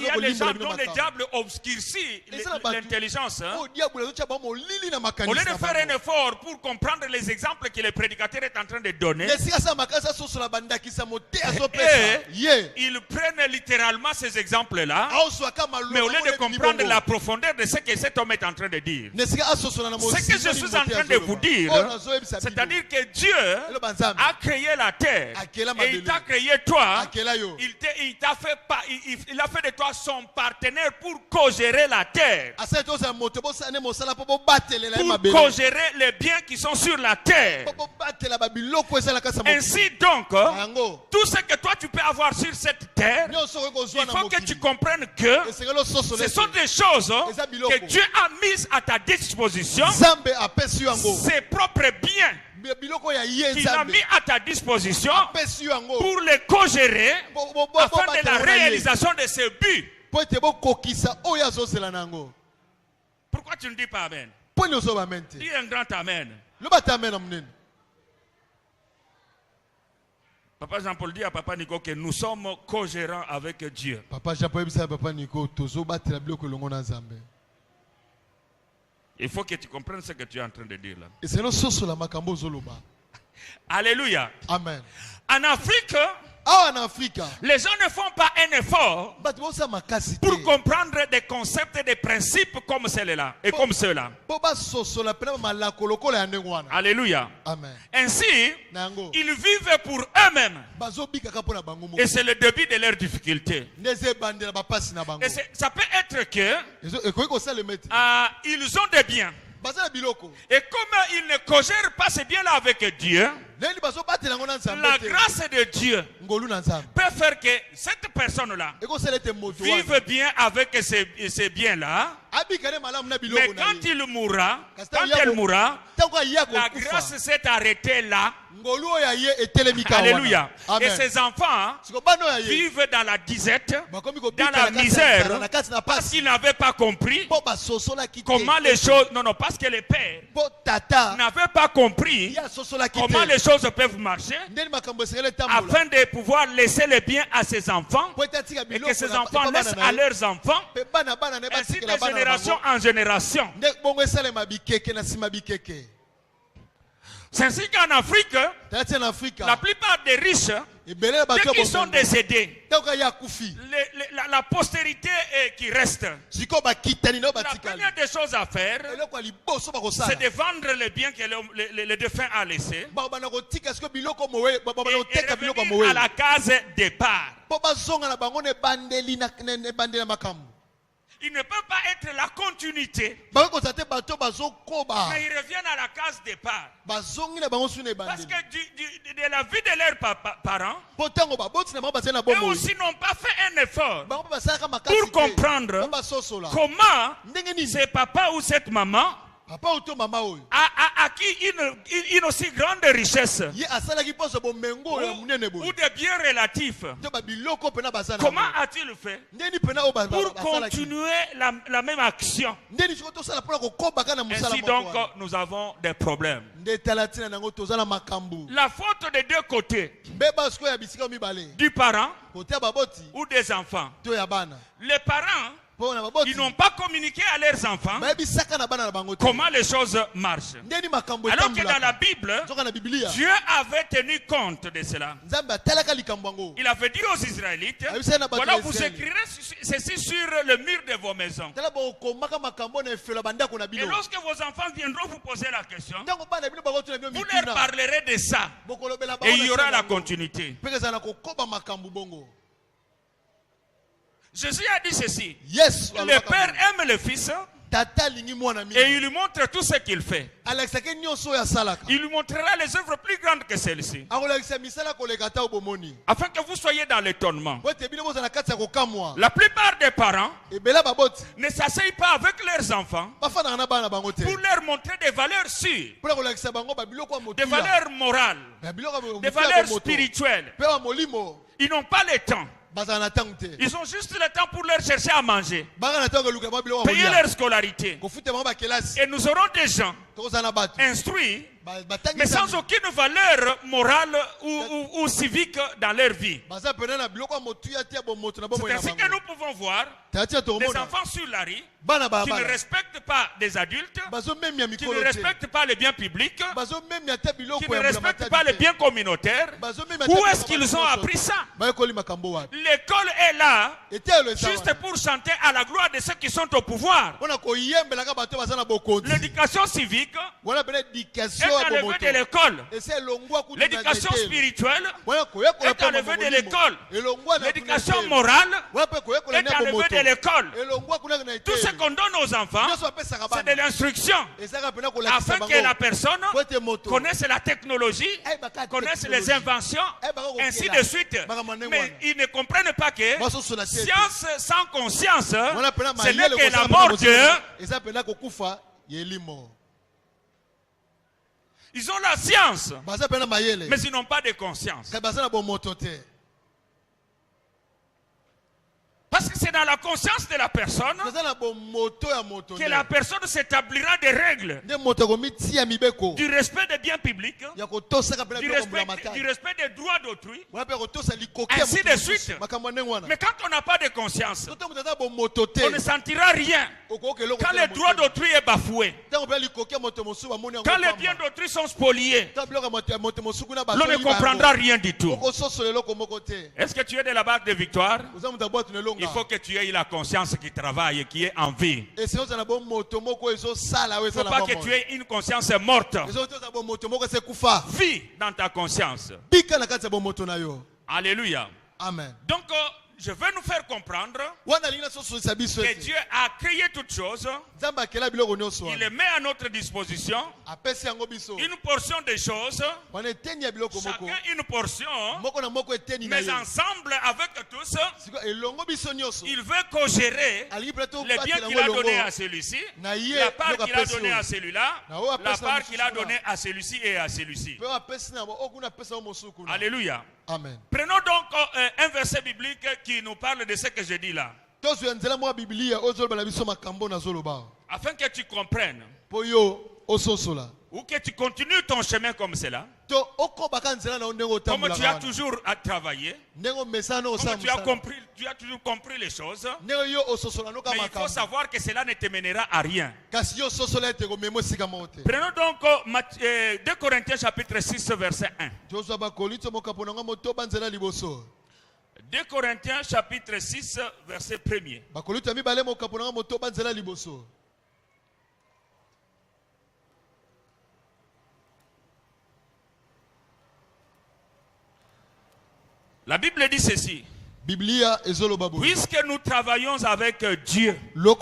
y a des gens dont le diable obscurcit l'intelligence. Au lieu de faire un effort pour comprendre les exemples que le prédicateur est en train de donner, ils prennent littéralement ces exemples-là, mais au lieu de comprendre la profondeur de ce que cet homme est en train de dire. Ce que je suis en train de vous dire, c'est-à-dire que Dieu a créé la terre et il t'a créé toi, il a fait de toi son partenaire pour co-gérer la terre, pour co-gérer les biens qui sont sur la terre. Ainsi donc, tout ce que toi tu peux avoir sur cette terre, il faut que tu comprennes que ce sont des choses que Dieu a mises à ta disposition, ses propres biens qu'il a mis à ta disposition pour les co-gérer afin de la réalisation de ce but. Pourquoi tu ne dis pas Amen? Dis un grand Amen. Papa Jean-Paul dit à Papa Nico que nous sommes co-gérants avec Dieu. Il faut que tu comprennes ce que tu es en train de dire là. Alléluia. Amen. En Afrique, les gens ne font pas un effort pour comprendre des concepts et des principes comme ceux-là et comme ceux-là. Alléluia. Amen. Ainsi, ils vivent pour eux-mêmes. Et c'est le début de leurs difficultés. Et ça peut être que ils ont des biens. Et comme ils ne co-gèrent pas ces biens-là avec Dieu, la grâce de Dieu peut faire que cette personne-là vive bien avec ces biens-là. Mais quand il mourra, la grâce s'est arrêtée là. Alléluia. Et ces enfants vivent dans la disette, dans la misère, parce qu'ils n'avaient pas compris comment les choses... Non, parce que les pères n'avaient pas compris comment les choses peuvent marcher afin de pouvoir laisser les biens à ses enfants et que ces enfants laissent à leurs enfants, ainsi de génération en génération. C'est ainsi qu'en Afrique, la plupart des riches, dès qu'ils sont décédés, la postérité qui reste, la première des choses à faire, c'est de vendre les biens que le défunt a laissés et revenir à la case départ. Il ne peut pas être la continuité, mais ils reviennent à la case départ. Parce que de la vie de leurs parents, eux aussi n'ont pas fait un effort pour comprendre comment ce papa ou cette maman a acquis une aussi grande richesse ou des biens relatifs. Comment a-t-il fait pour continuer la même action? Ainsi donc, nous avons des problèmes. La faute des deux côtés, du parent ou des enfants. Les parents, ils n'ont pas communiqué à leurs enfants comment les choses marchent. Alors que dans la Bible, Dieu avait tenu compte de cela. Il avait dit aux Israélites, voilà, vous écrirez ceci sur le mur de vos maisons. Et lorsque vos enfants viendront vous poser la question, vous leur parlerez de ça. Et il y aura la continuité. Jésus a dit ceci. Le Père aime le Fils et il lui montre tout ce qu'il fait. Il lui montrera les œuvres plus grandes que celles-ci, afin que vous soyez dans l'étonnement. La plupart des parents ne s'asseyent pas avec leurs enfants pour leur montrer des valeurs sûres, des valeurs morales, des valeurs spirituelles. Ils n'ont pas le temps. Ils ont juste le temps pour leur chercher à manger, payer leur scolarité. Et nous aurons des gens instruits, mais sans aucune valeur morale ou civique dans leur vie. C'est ainsi que nous pouvons voir des enfants sur la rue qui ne respectent pas des adultes, qui ne respectent pas les biens publics, qui ne respectent pas les biens communautaires. Où est-ce qu'ils ont appris ça? L'école est là juste pour chanter à la gloire de ceux qui sont au pouvoir. L'éducation civique est enlevée de l'école. L'éducation spirituelle est enlevée de l'école. L'éducation morale est enlevée de l'école. Tout ce qu'on donne aux enfants, c'est de l'instruction, afin que la personne connaisse la technologie, connaisse les inventions, ainsi de suite. Mais ils ne comprennent pas que science sans conscience, ce n'est que la mort d'eux. Ils ont la science, mais ils n'ont pas de conscience. Parce que c'est dans la conscience de la personne que la personne s'établira des règles du respect des biens publics, du respect des droits d'autrui, ainsi de suite. Mais quand on n'a pas de conscience, on ne sentira rien. Quand les droits d'autrui est bafoué, quand les biens d'autrui sont spoliés, l'on ne comprendra rien du tout. Est-ce que tu es de la barque de victoire? Il faut que tu aies la conscience qui travaille, qui est en vie. Il ne faut pas que tu aies une conscience morte. Vis dans ta conscience. Alléluia. Amen. Donc, je veux nous faire comprendre que Dieu a créé toutes choses. Il les met à notre disposition. Une portion des choses, chacun une portion, mais ensemble avec tous, il veut co-gérer les biens qu'il a donnés à celui-ci, la part qu'il a donnée à celui-là, la part qu'il a donnée à celui-ci et à celui-ci. Alléluia. Amen. Prenons donc un verset biblique qui nous parle de ce que je dis là, afin que tu comprennes ou que tu continues ton chemin comme cela, comme tu as toujours à travailler, comme tu as toujours compris les choses. Mais il faut savoir que cela ne te mènera à rien. Prenons donc 2 Corinthiens chapitre 6 verset 1. 2 Corinthiens chapitre 6 verset 1er. La Bible dit ceci. Puisque nous travaillons avec Dieu, nous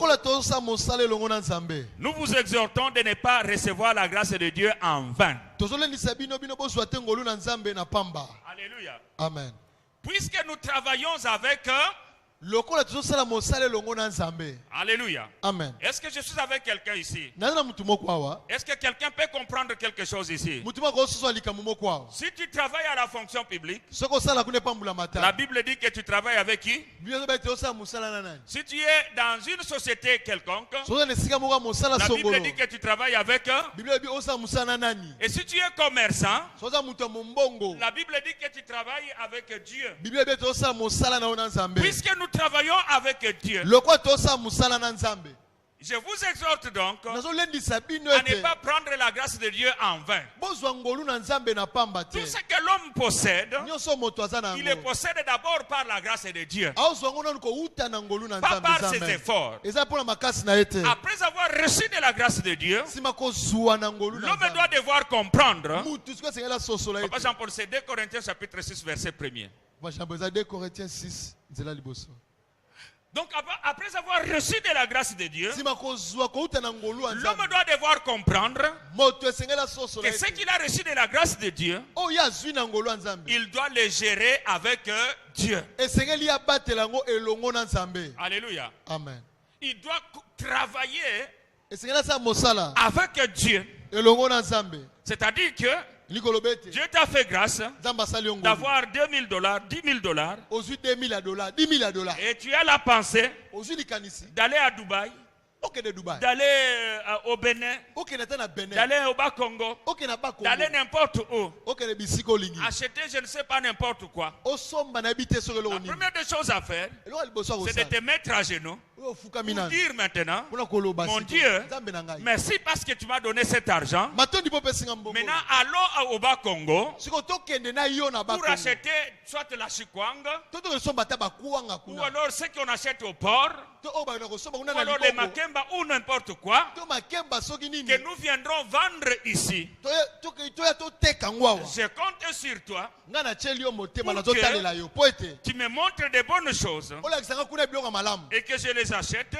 vous exhortons de ne pas recevoir la grâce de Dieu en vain. Alléluia. Amen. Puisque nous travaillons avec Alléluia. Amen. Est-ce que je suis avec quelqu'un ici? Est-ce que quelqu'un peut comprendre quelque chose ici? Si tu travailles à la fonction publique, la Bible dit que tu travailles avec qui? Si tu es dans une société quelconque, la Bible dit que tu travailles avec eux. Et si tu es commerçant, la Bible dit que tu travailles avec Dieu. Puisque nous travaillons avec Dieu, je vous exhorte donc à ne pas prendre la grâce de Dieu en vain. Tout ce que l'homme possède, il le possède d'abord par la grâce de Dieu, pas par ses efforts. Après avoir reçu de la grâce de Dieu, l'homme doit devoir comprendre. Papa Jean-Paul, c'est 2 Corinthiens chapitre 6 verset 1er. Donc après avoir reçu de la grâce de Dieu, l'homme doit devoir comprendre que ce qu'il a reçu de la grâce de Dieu, il doit le gérer avec Dieu. Alléluia. Amen. Il doit travailler avec Dieu. C'est-à-dire que Dieu t'a fait grâce d'avoir $2000, $10,000. Et tu as la pensée d'aller à Dubaï, d'aller au Bénin, d'aller au Bas-Congo, d'aller n'importe où, acheter je ne sais pas n'importe quoi. La première des choses à faire, c'est de te mettre à genoux pour dire maintenant, mon Dieu, merci parce que tu m'as donné cet argent. Maintenant allons au Bas-Congo pour acheter soit la chikwang, ou alors ce qu'on achète au port, ou alors les makemba ou n'importe quoi, que nous viendrons vendre ici. Je compte sur toi pour que tu me montres de bonnes choses et que je les achète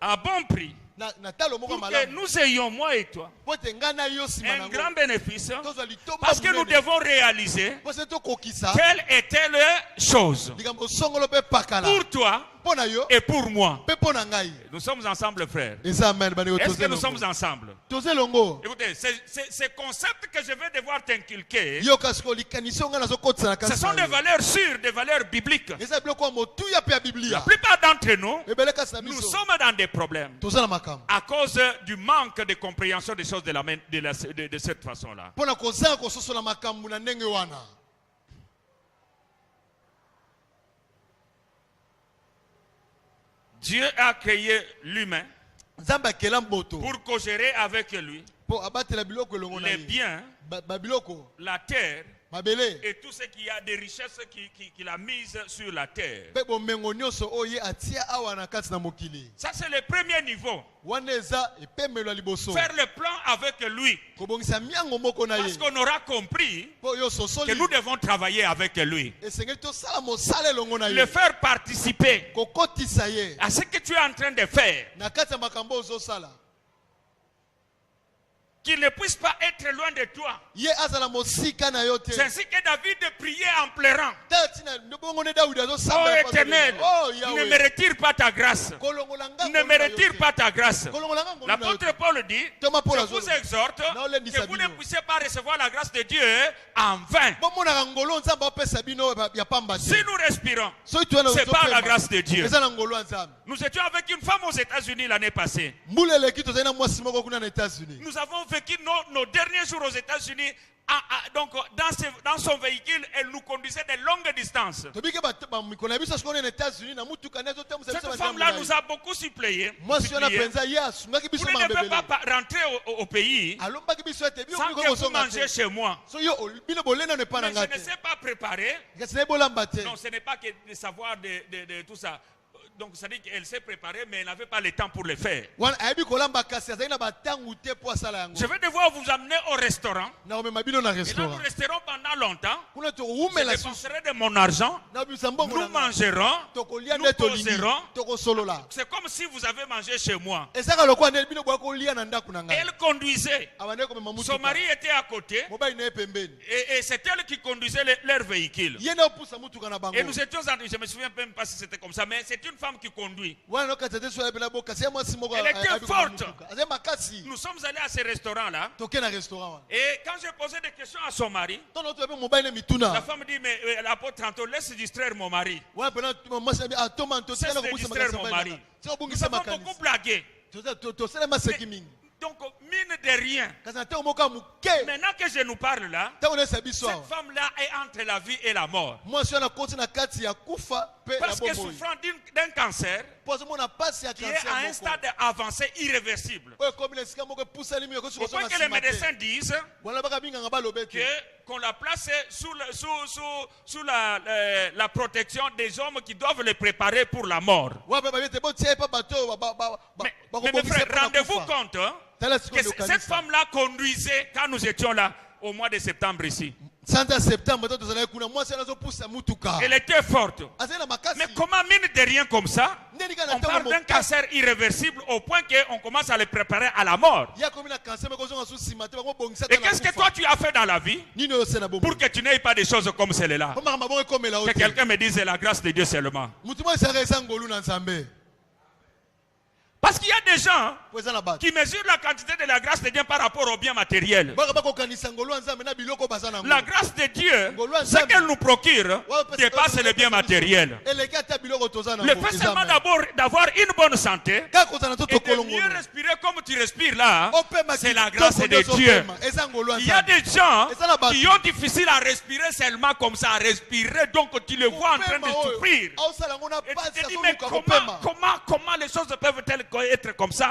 à bon prix, pour que nous ayons, moi et toi, un grand bénéfice, parce que nous devons réaliser telle et telle chose pour toi et pour moi. Nous sommes ensemble, frères. Est-ce que nous sommes ensemble? Écoutez, ces concepts que je vais devoir t'inculquer, ce sont des valeurs sûres, des valeurs bibliques. La plupart d'entre nous, nous sommes dans des problèmes à cause du manque de compréhension des choses de cette façon-là. Dieu a créé l'humain pour co-gérer avec lui les biens, la terre et tout ce qu'il y a de richesses qu'il a mises sur la terre. Ça, c'est le premier niveau. Faire le plan avec lui. Parce qu'on aura compris que nous devons travailler avec lui. Le faire participer à ce que tu es en train de faire. Qu'il ne puisse pas être loin de toi. C'est ainsi que David priait en pleurant. Oh Éternel, ne me retire pas ta grâce. Ne me retire pas ta grâce. L'apôtre Paul dit, je vous exhorte que vous ne puissiez pas recevoir la grâce de Dieu en vain. Si nous respirons, c'est par la grâce de Dieu. Nous étions avec une femme aux États-Unis l'année passée. Nous avons vécu nos derniers jours aux États-Unis. Donc, dans son véhicule, elle nous conduisait de longues distances. Cette femme-là nous a beaucoup suppléé. Vous ne devez pas rentrer au pays sans que vous mangez chez moi. Mais je ne sais pas préparer. Non, ce n'est pas que de savoir de tout ça. Donc ça dit qu'elle s'est préparée, mais elle n'avait pas le temps pour le faire. Je vais devoir vous amener au restaurant. Et là, nous resterons pendant longtemps. Je dépenserai de mon argent. Nous mangerons. Nous poserons. C'est comme si vous avez mangé chez moi. Elle conduisait. Son mari était à côté. Et c'est elle qui conduisait leur véhicule. Et nous étions en... Je ne me souviens même pas si c'était comme ça, mais c'est une femme qui conduit. Elle était forte. Nous sommes allés à ce restaurant-là. Et quand j'ai posé des questions à son mari, la femme dit, mais l'apôtre Anto, laisse distraire mon mari. Laisse distraire mon mari. Nous avons beaucoup blagué. Donc, mine de rien. Maintenant que je nous parle là, cette femme-là est entre la vie et la mort. Parce que souffrant d'un cancer qui est à un stade avancé irréversible. Au point que les médecins disent qu'on la place sous la protection des hommes qui doivent le préparer pour la mort. Mais mes frères, rendez-vous compte que cette femme-là conduisait quand nous étions là au mois de septembre ici. Elle était forte. Mais comment, mine de rien comme ça, on parle d'un cancer irréversible au point qu'on commence à le préparer à la mort. Et qu'est-ce que toi tu as fait dans la vie pour que tu n'aies pas des choses comme celle-là? Que quelqu'un me dise la grâce de Dieu seulement. Parce qu'il y a des gens qui mesurent la quantité de la grâce de Dieu par rapport au bien matériel. La grâce de Dieu, ce qu'elle nous procure, dépasse le bien matériel. Le fait seulement d'avoir une bonne santé et de mieux respirer comme tu respires là, c'est la grâce de Dieu. Il y a des gens qui ont difficile à respirer seulement comme ça, à respirer, donc tu les vois en train de souffrir. Et tu te dis, mais comment les choses peuvent-elles être comme ça?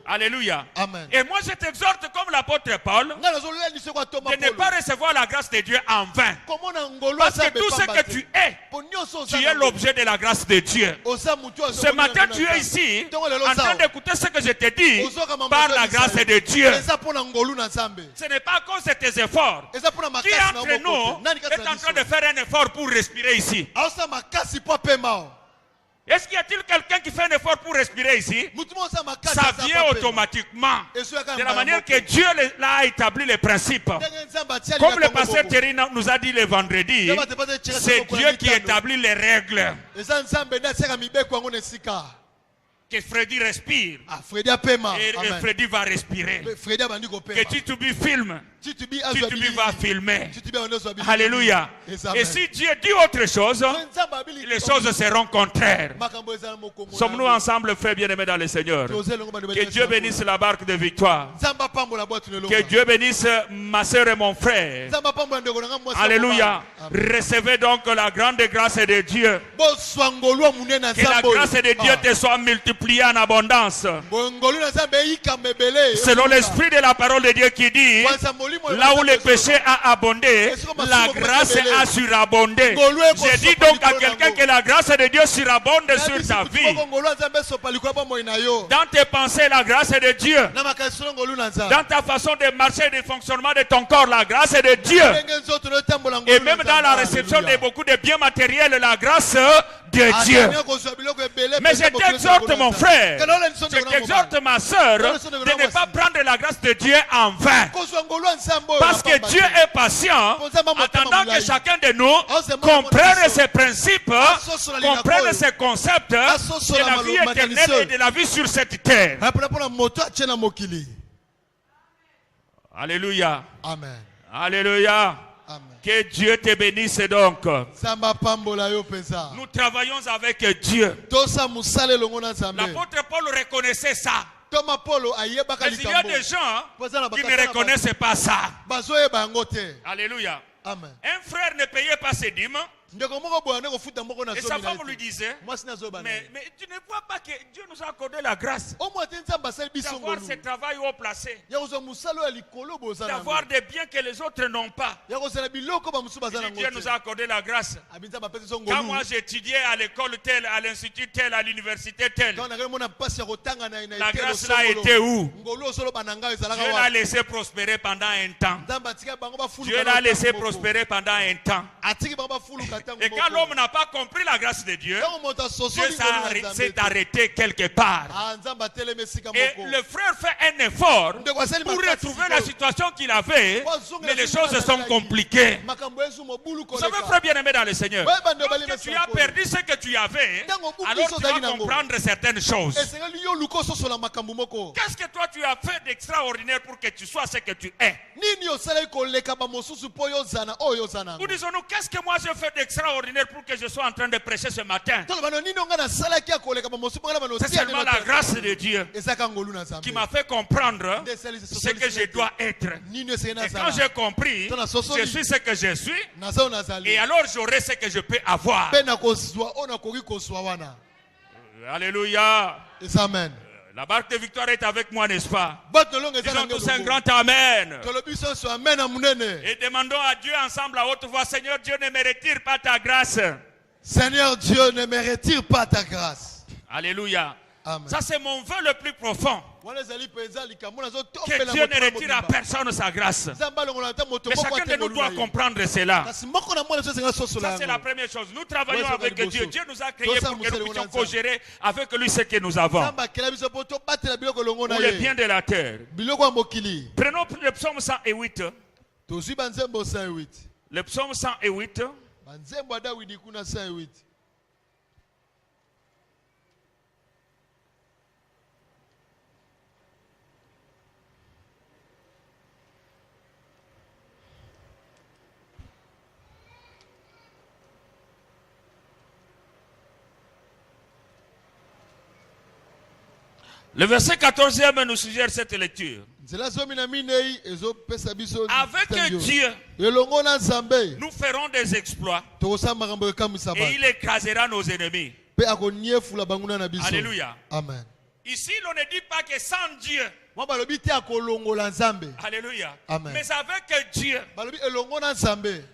Alléluia. Amen. Et moi je t'exhorte comme l'apôtre Paul de ne pas recevoir la grâce de Dieu en vain. Parce que tout ce que tu es l'objet de la grâce de Dieu. Ce matin tu es ici en train d'écouter ce que je te dis par la grâce de Dieu. Ce n'est pas à cause de tes efforts. Qui entre nous est en train de faire un effort pour respirer ici? Est-ce qu'il y a-t-il quelqu'un qui fait un effort pour respirer ici? Ça vient automatiquement. De la manière que Dieu a établi les principes. Comme le pasteur Thierry nous a dit le vendredi, c'est Dieu qui établit les règles. Que Freddy respire. Et Freddy va respirer. Que Titubi filme. Titubi va filmer. Alléluia. Et si Dieu dit autre chose, les choses seront contraires. Sommes-nous ensemble, frères bien-aimés dans le Seigneur? Que Dieu bénisse la barque de victoire. Que Dieu bénisse ma soeur et mon frère. Alléluia. Recevez donc la grande grâce de Dieu. Que la grâce de Dieu te soit multipliée en abondance. Selon l'esprit de la parole de Dieu qui dit, là où le péché a abondé, la grâce a surabondé. Je dis donc à quelqu'un que la grâce de Dieu surabonde sur ta vie. Dans tes pensées, la grâce de Dieu. Dans ta façon de marcher et de fonctionnement de ton corps, la grâce de Dieu. Et même dans la réception de beaucoup de biens matériels, la grâce de Dieu. Mais je t'exhorte mon frère, je t'exhorte ma soeur, de ne pas prendre la grâce de Dieu en vain. Parce que Dieu est patient, attendant que chacun de nous comprenne ses principes, comprenne ses concepts de la vie éternelle et de la vie sur cette terre. Alléluia. Amen. Alléluia. Amen. Que Dieu te bénisse donc. Nous travaillons avec Dieu. L'apôtre Paul reconnaissait ça. Mais il y a des gens qui ne reconnaissent pas ça. Alléluia. Amen. Un frère ne payait pas ses dîmes. Et sa femme lui disait, mais tu ne vois pas que Dieu nous a accordé la grâce d'avoir ce travail haut placé, d'avoir des biens que les autres n'ont pas. Dieu nous a accordé la grâce. Quand moi j'étudiais à l'école telle, à l'institut tel, à l'université telle, la grâce là était où? Dieu l'a laissé prospérer pendant un temps. Dieu l'a laissé prospérer pendant un temps. Et quand l'homme n'a pas compris la grâce de Dieu, Dieu s'est arrêté quelque part. Et le frère fait un effort pour retrouver la situation qu'il avait, mais les choses sont compliquées. Vous savez, frère bien-aimé dans le Seigneur, lorsque tu as perdu ce que tu avais, alors tu vas comprendre certaines choses. Qu'est-ce que toi tu as fait d'extraordinaire pour que tu sois ce que tu es? Nous disons-nous, qu'est-ce que moi j'ai fait d'extraordinaire pour que je sois en train de prêcher ce matin? C'est seulement la grâce de Dieu qui m'a fait comprendre ce que je dois être. Et quand j'ai compris, je suis ce que je suis, et alors j'aurai ce que je peux avoir. Alléluia. Amen. La barque de victoire est avec moi, n'est-ce pas? Disons tous un grand amen. Et demandons à Dieu ensemble à haute voix, Seigneur Dieu, ne me retire pas ta grâce. Seigneur Dieu, ne me retire pas ta grâce. Alléluia. Amen. Ça c'est mon vœu le plus profond. Que Dieu ne retire à personne sa grâce. Mais chacun de nous doit comprendre cela. Ça c'est la première chose. Nous travaillons avec Dieu. Dieu nous a créés pour que nous puissions co-gérer avec lui ce que nous avons. Pour le bien de la terre. Prenons le psaume 108. Le psaume 108. Le verset 14e nous suggère cette lecture. Avec Dieu, nous ferons des exploits et il écrasera nos ennemis. Alléluia. Amen. Ici, l'on ne dit pas que sans Dieu. Alléluia. Amen. Mais avec Dieu.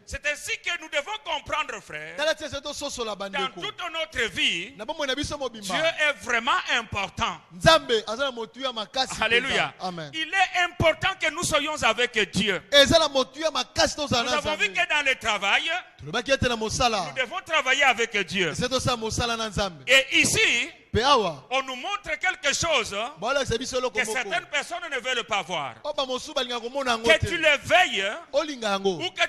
C'est ainsi que nous devons comprendre, frère. Dans toute notre vie, Dieu est vraiment important. Alléluia. Amen. Il est important que nous soyons avec Dieu. Nous avons vu que dans le travail, nous devons travailler avec Dieu. Et ici, on nous montre quelque chose que certaines personnes ne veulent pas voir. Que tu le veilles ou que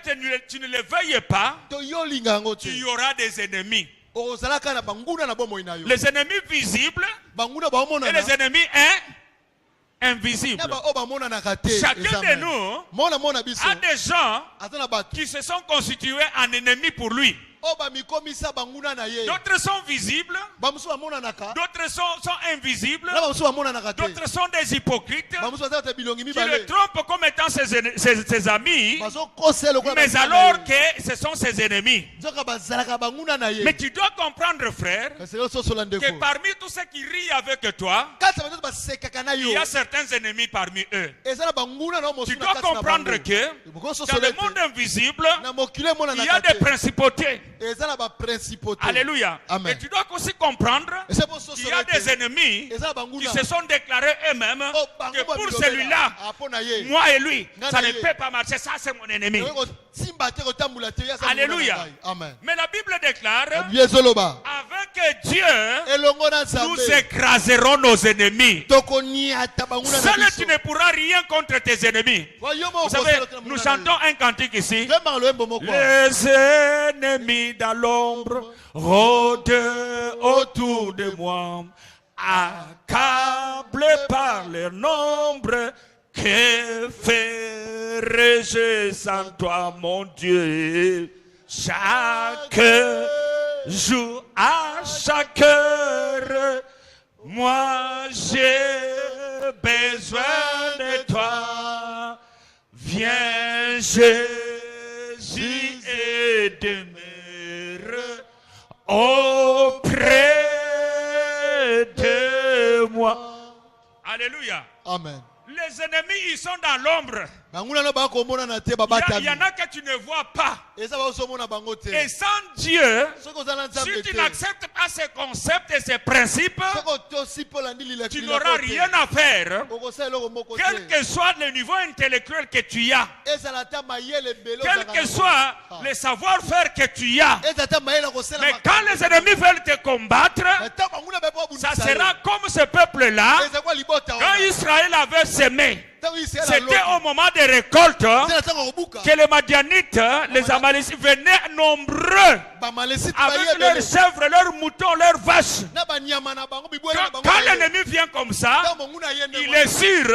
tu ne le veilles pas, tu y auras des ennemis. Les ennemis visibles et les ennemis invisibles. Chacun de nous a des gens qui se sont constitués en ennemis pour lui. D'autres sont visibles, d'autres sont invisibles, d'autres sont des hypocrites qui le trompent comme étant ses amis, mais alors que ce sont ses ennemis. Mais tu dois comprendre, frère, que parmi tous ceux qui rient avec toi, il y a certains ennemis parmi eux. Tu dois comprendre que dans le monde invisible, il y a des principautés. Alléluia. Amen. Et tu dois aussi comprendre qu'il y a des ennemis qui se sont déclarés eux-mêmes que pour celui-là, moi et lui, ça ne peut pas marcher. Ça, c'est mon ennemi. Alléluia. Amen. Mais la Bible déclare, avec Dieu, nous écraserons nos ennemis. Seul tu ne pourras rien contre tes ennemis. Vous savez, nous chantons un cantique ici. Les ennemis dans l'ombre rôdent autour de moi, accablés par leur nombre. Que ferais-je sans toi, mon Dieu? Chaque jour, à chaque heure, moi j'ai besoin de toi. Viens, Jésus, et de me auprès de moi. Alléluia. Amen. Les ennemis, ils sont dans l'ombre. Il y en a que tu ne vois pas. Et sans Dieu, si tu n'acceptes pas ces concepts et ces principes, tu n'auras rien à faire. Quel que soit le niveau intellectuel que tu as, quel que soit le savoir-faire que tu as, mais quand les ennemis veulent te combattre, ça sera comme ce peuple-là, quand Israël avait semé. C'était au moment des récoltes que les Madianites, les Amalécites venaient nombreux avec leurs chèvres, leurs moutons, leurs vaches. Quand l'ennemi vient comme ça, il est sûr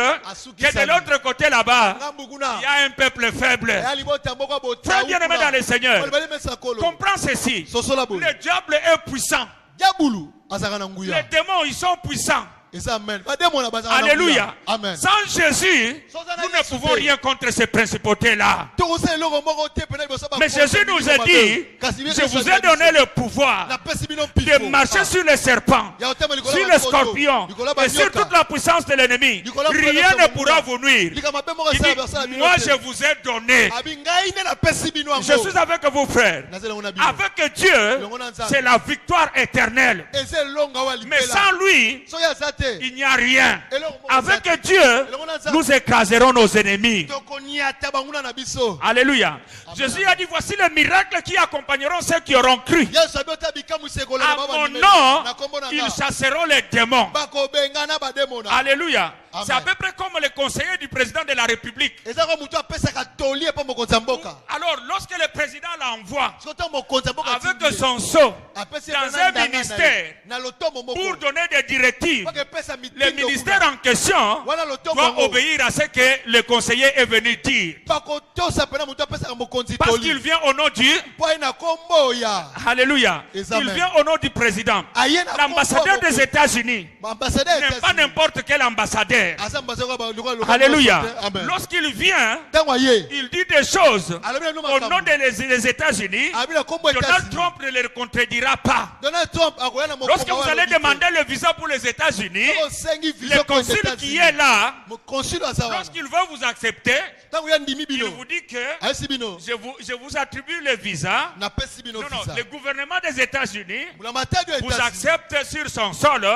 que de l'autre côté là-bas, il y a un peuple faible. Très bien aimé dans le Seigneur, comprends ceci. Le diable est puissant. Les démons, ils sont puissants. Alléluia. Amen. Sans Jésus, nous ne pouvons rien contre ces principautés-là. Mais Jésus nous a dit, je vous ai donné le pouvoir de marcher sur les serpents, sur les scorpions et sur toute la puissance de l'ennemi. Rien ne pourra vous nuire. Il dit, moi je vous ai donné. Je suis avec vous, frères. Avec Dieu, c'est la victoire éternelle. Mais sans lui, il n'y a rien. Avec Dieu, nous écraserons nos ennemis. Alléluia. Jésus a dit, voici les miracles qui accompagneront ceux qui auront cru. À mon nom, ils chasseront les démons. Alléluia. C'est à peu près comme le conseiller du président de la République. Alors, lorsque le président l'envoie avec son sceau dans un ministère pour donner des directives, le ministère en question doit obéir à ce que le conseiller est venu dire. Parce qu'il vient au nom du... Alléluia. Il vient au nom du président. L'ambassadeur des États-Unis n'est pas n'importe quel ambassadeur. Alléluia. Lorsqu'il vient, il dit des choses au nom des États-Unis. Donald Trump ne les contredira pas. Lorsque vous allez demander le visa pour les États-Unis, le consul qui est là, lorsqu'il veut vous accepter, il vous dit que je vous attribue le visa. Non, le gouvernement des États-Unis vous accepte sur son sol.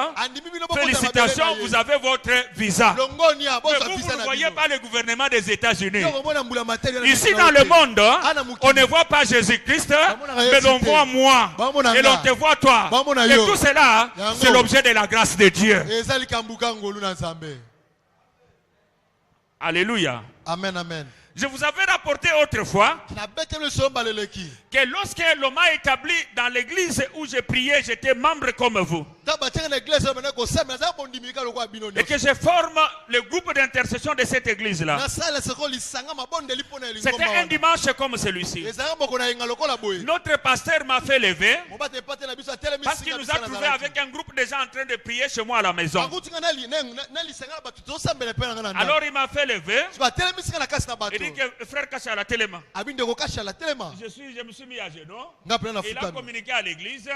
Félicitations, vous avez votre visa. Mais vous ne voyez pas le gouvernement des États-Unis. Ici dans le monde, on ne voit pas Jésus-Christ, mais on voit moi. Et l'on te voit toi. Et tout cela, c'est l'objet de la grâce de Dieu. Alléluia. Amen, amen. Je vous avais rapporté autrefois que lorsque l'homme a établi dans l'église où je priais, j'étais membre comme vous. Et que je forme le groupe d'intercession de cette église-là. C'était un dimanche comme celui-ci. Notre pasteur m'a fait lever parce qu'il nous a trouvé avec un groupe de gens en train de prier chez moi à la maison. Alors il m'a fait lever. Il dit que frère Kachala Telema. Je me suis mis à genoux. Il a communiqué à l'église.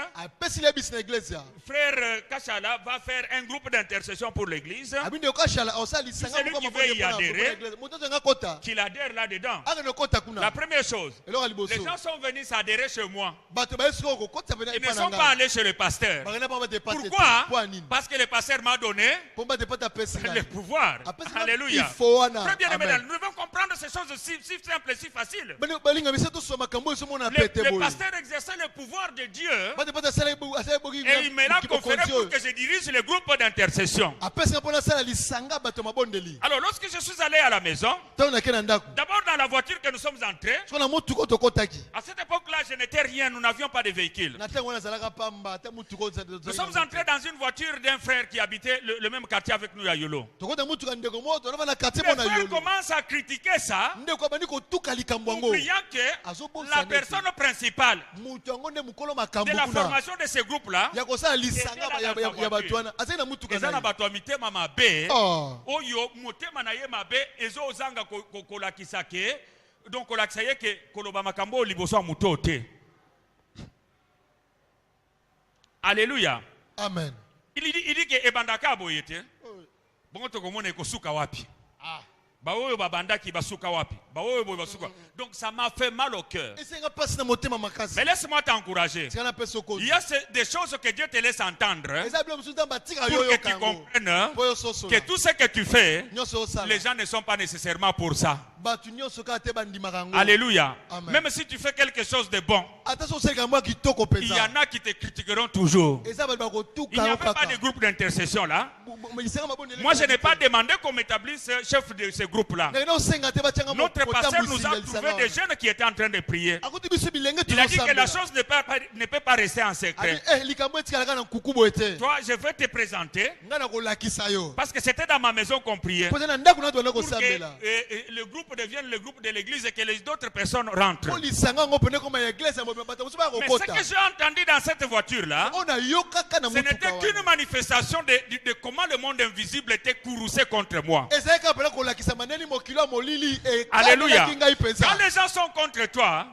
Frère Kachala va faire un groupe d'intercession pour l'église. C'est celui qui veut y adhérer, qu'il adhère là-dedans. La première chose, les gens sont venus s'adhérer chez moi. Ils ne sont pas allés chez le pasteur. Pourquoi? Parce que le pasteur m'a donné le pouvoir. Alléluia. Très bien aimé, nous devons comprendre ces choses si simples et si faciles. Le pasteur exerçait le pouvoir de Dieu et il me l'a conféré pour que je dirige le groupe d'intercession. Alors lorsque je suis allé à la maison, d'abord dans la voiture que nous sommes entrés, à cette époque-là je n'étais rien, nous n'avions pas de véhicule. Nous sommes entrés dans une voiture d'un frère qui habitait le même quartier avec nous à Yolo. Le frère commence à critiquer ça, oubliant que la personne principale de la formation de ce groupe-là était Alléluia. Amen. Il dit que ebandaka boyete. Bon to komone ko suka wapi. Ah. Baoyo babandaki basuka wapi. Baoyo boy basuka. Donc ça m'a fait mal au cœur. Mais laisse-moi t'encourager. Il y a des choses que Dieu te laisse entendre pour que tu comprennes que tout ce que tu fais, les gens ne sont pas nécessairement pour ça. Alléluia. Amen. Même si tu fais quelque chose de bon, il y en a qui te critiqueront toujours. Il n'y avait pas de groupe d'intercession là. Moi, je n'ai pas demandé qu'on m'établisse chef de ce groupe-là. Notre pasteur nous a trouvé des jeunes qui étaient en train de prier. Il a dit que la chose ne peut pas rester en secret. Toi, je vais te présenter parce que c'était dans ma maison qu'on priait. Pour que le groupe devienne le groupe de l'église et que les autres personnes rentrent. Mais ce que j'ai entendu dans cette voiture-là, ce n'était qu'une manifestation de comment le monde invisible était courroucé contre moi. Alléluia. Quand les gens sont contre toi,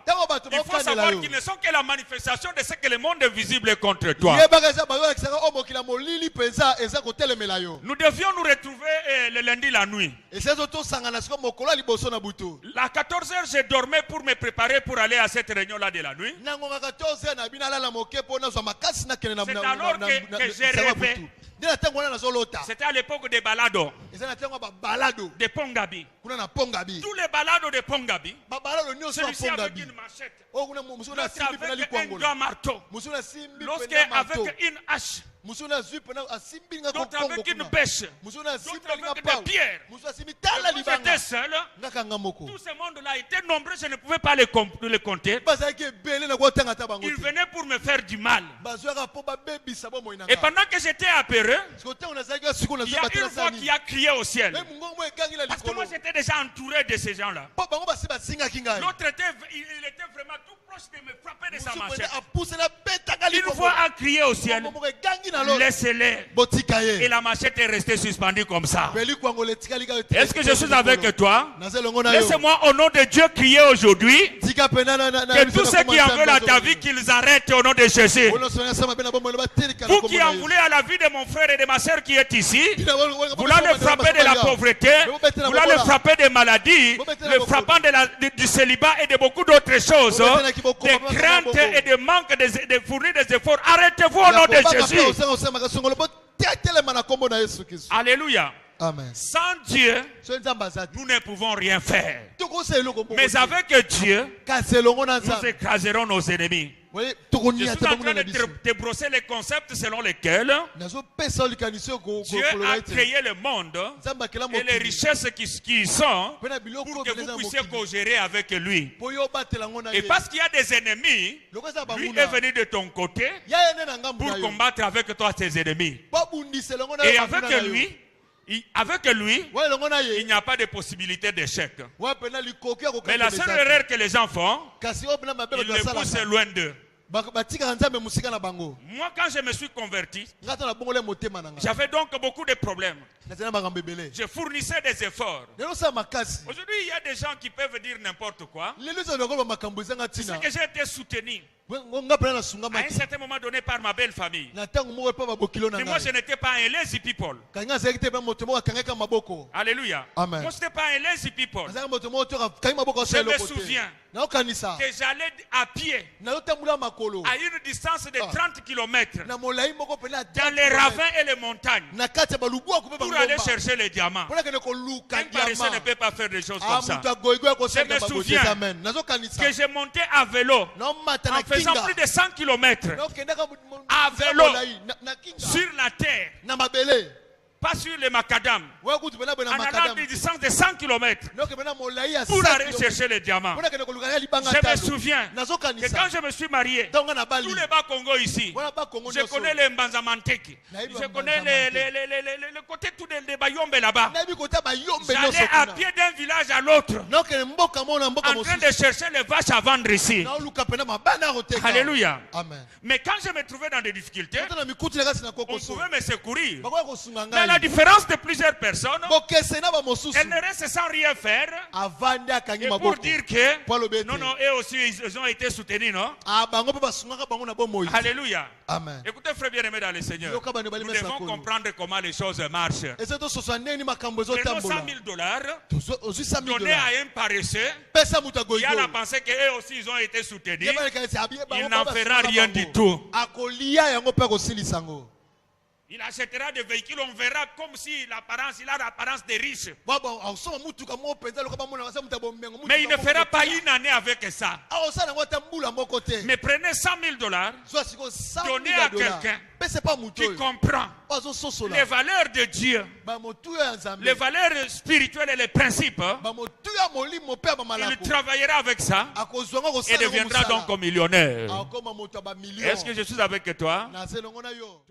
il faut savoir qu'ils ne sont que la manifestation de ce que le monde invisible est contre toi. Nous devions nous retrouver le lundi la nuit. À 14h, je dormais pour me préparer pour aller à cette réunion-là de la nuit. C'est alors que j'ai rêvé. C'était à l'époque des balados de Pongabi. Tous les balados de Pongabi, celui-ci avec une machette, l'autre avec un grand marteau, l'autre avec une hache, d'autres avec une bêche, d'autres avec des pierres. J'étais seul. Tout ce monde-là était nombreux, je ne pouvais pas les compter. Ils venaient pour me faire du mal. Et pendant que j'étais apeureux, il y a une voix qui a crié au ciel. Parce que moi j'étais déjà entouré de ces gens-là. L'autre il était vraiment tout proche de me frapper de sa machette. Une voix a crié au ciel. Laissez-les. Et la machette est restée suspendue comme ça. Est-ce que je suis avec toi? Laissez-moi au nom de Dieu crier aujourd'hui que tous ceux qui en veulent à ta vie, qu'ils arrêtent au nom de Jésus. Vous qui en voulez à la vie de mon frère et de ma soeur qui est ici, vous l'allez frapper de la pauvreté, vous l'allez frapper des maladies, le frappant du célibat et de beaucoup d'autres choses, de crainte et de manque de fournir des efforts. Arrêtez-vous au nom de Jésus. Alléluia. Amen. Sans Dieu, nous ne pouvons rien faire. Mais avec Dieu, nous écraserons nos ennemis. Je suis en train de te brosser les concepts selon lesquels Dieu a créé le monde et les richesses qui y sont pour que vous puissiez co-gérer avec lui. Et parce qu'il y a des ennemis, lui est venu de ton côté pour combattre avec toi tes ennemis. Et avec lui, il n'y a pas de possibilité d'échec. Mais la seule erreur que les gens font, ils le poussent loin d'eux. Moi, quand je me suis converti, j'avais donc beaucoup de problèmes. Je fournissais des efforts. Aujourd'hui, il y a des gens qui peuvent dire n'importe quoi. C'est ce que j'ai été soutenu à un certain moment donné par ma belle famille. Mais moi, je n'étais pas un lazy people. Alléluia. Amen. Moi, je n'étais pas un lazy people. Je me souviens que j'allais à pied à une distance de 30 km dans les ravins et les montagnes pour aller chercher les diamants. Un paresseux ne peut pas faire des choses comme ça. Je me souviens que j'ai monté à vélo en faisant plus de 100 km à vélo sur la terre. Pas sur les macadam. En allant de distance de 100 km pour aller chercher les diamants. Je me souviens que quand je me suis marié, tous les Bas-Congo ici, je connais les Mbanzamanteki, je connais le côté tout des Bayombe là-bas. J'allais à pied d'un village à l'autre en train de chercher les vaches à vendre ici. Alléluia. Amen. Mais quand je me trouvais dans des difficultés, on pouvait me secourir. Mais la différence de plusieurs personnes, bokese na ba mosusu elles ne restent sans rien faire. avandi akangi Et pour maboko dire que, po alobi non, ete non, eux aussi, ils ont été soutenus, non? bango mpe basungaka bango na bomoi. Alléluia. Amen. Écoutez, frère bien-aimé dans le Seigneur, Yoka bano bali nous mesa devons kolo. comprendre comment les choses marchent. Ese tososa ndeni makambo Prenons ezotambola 100 000 dollars, ozwi 100 000 donnez dollars à un paresseux, pesa moto qui a la agoyigoyi pensée qu'eux aussi, ils ont été soutenus. Ye baleka ete abiye bango Il n'en mpe fera basungaka rien bango. du tout. akolia yango mpe akosilisa yango. Il achètera des véhicules, on verra comme si il a l'apparence des riches. Baba osoma mutuka moko penza lokoba mona kasa muta bomengo. Mais il ne fera pas une année avec ça. osala yango ata mbula moko te. Mais prenez 100 000 dollars, Zwa siko 100 donnez 000 à dollars. quelqu'un Pese pa muto qui oyo. comprend Bazososola. les valeurs de Dieu, Ba motu ya nzambe. les valeurs spirituelles et les principes. Ba motu ya molimo pe ba Il malako. travaillera avec ça Akozwa ngo et kosala yango deviendra mosala. donc un millionnaire. Akoma moto ba million. Est-ce que je suis avec toi? Na zelongo na yo.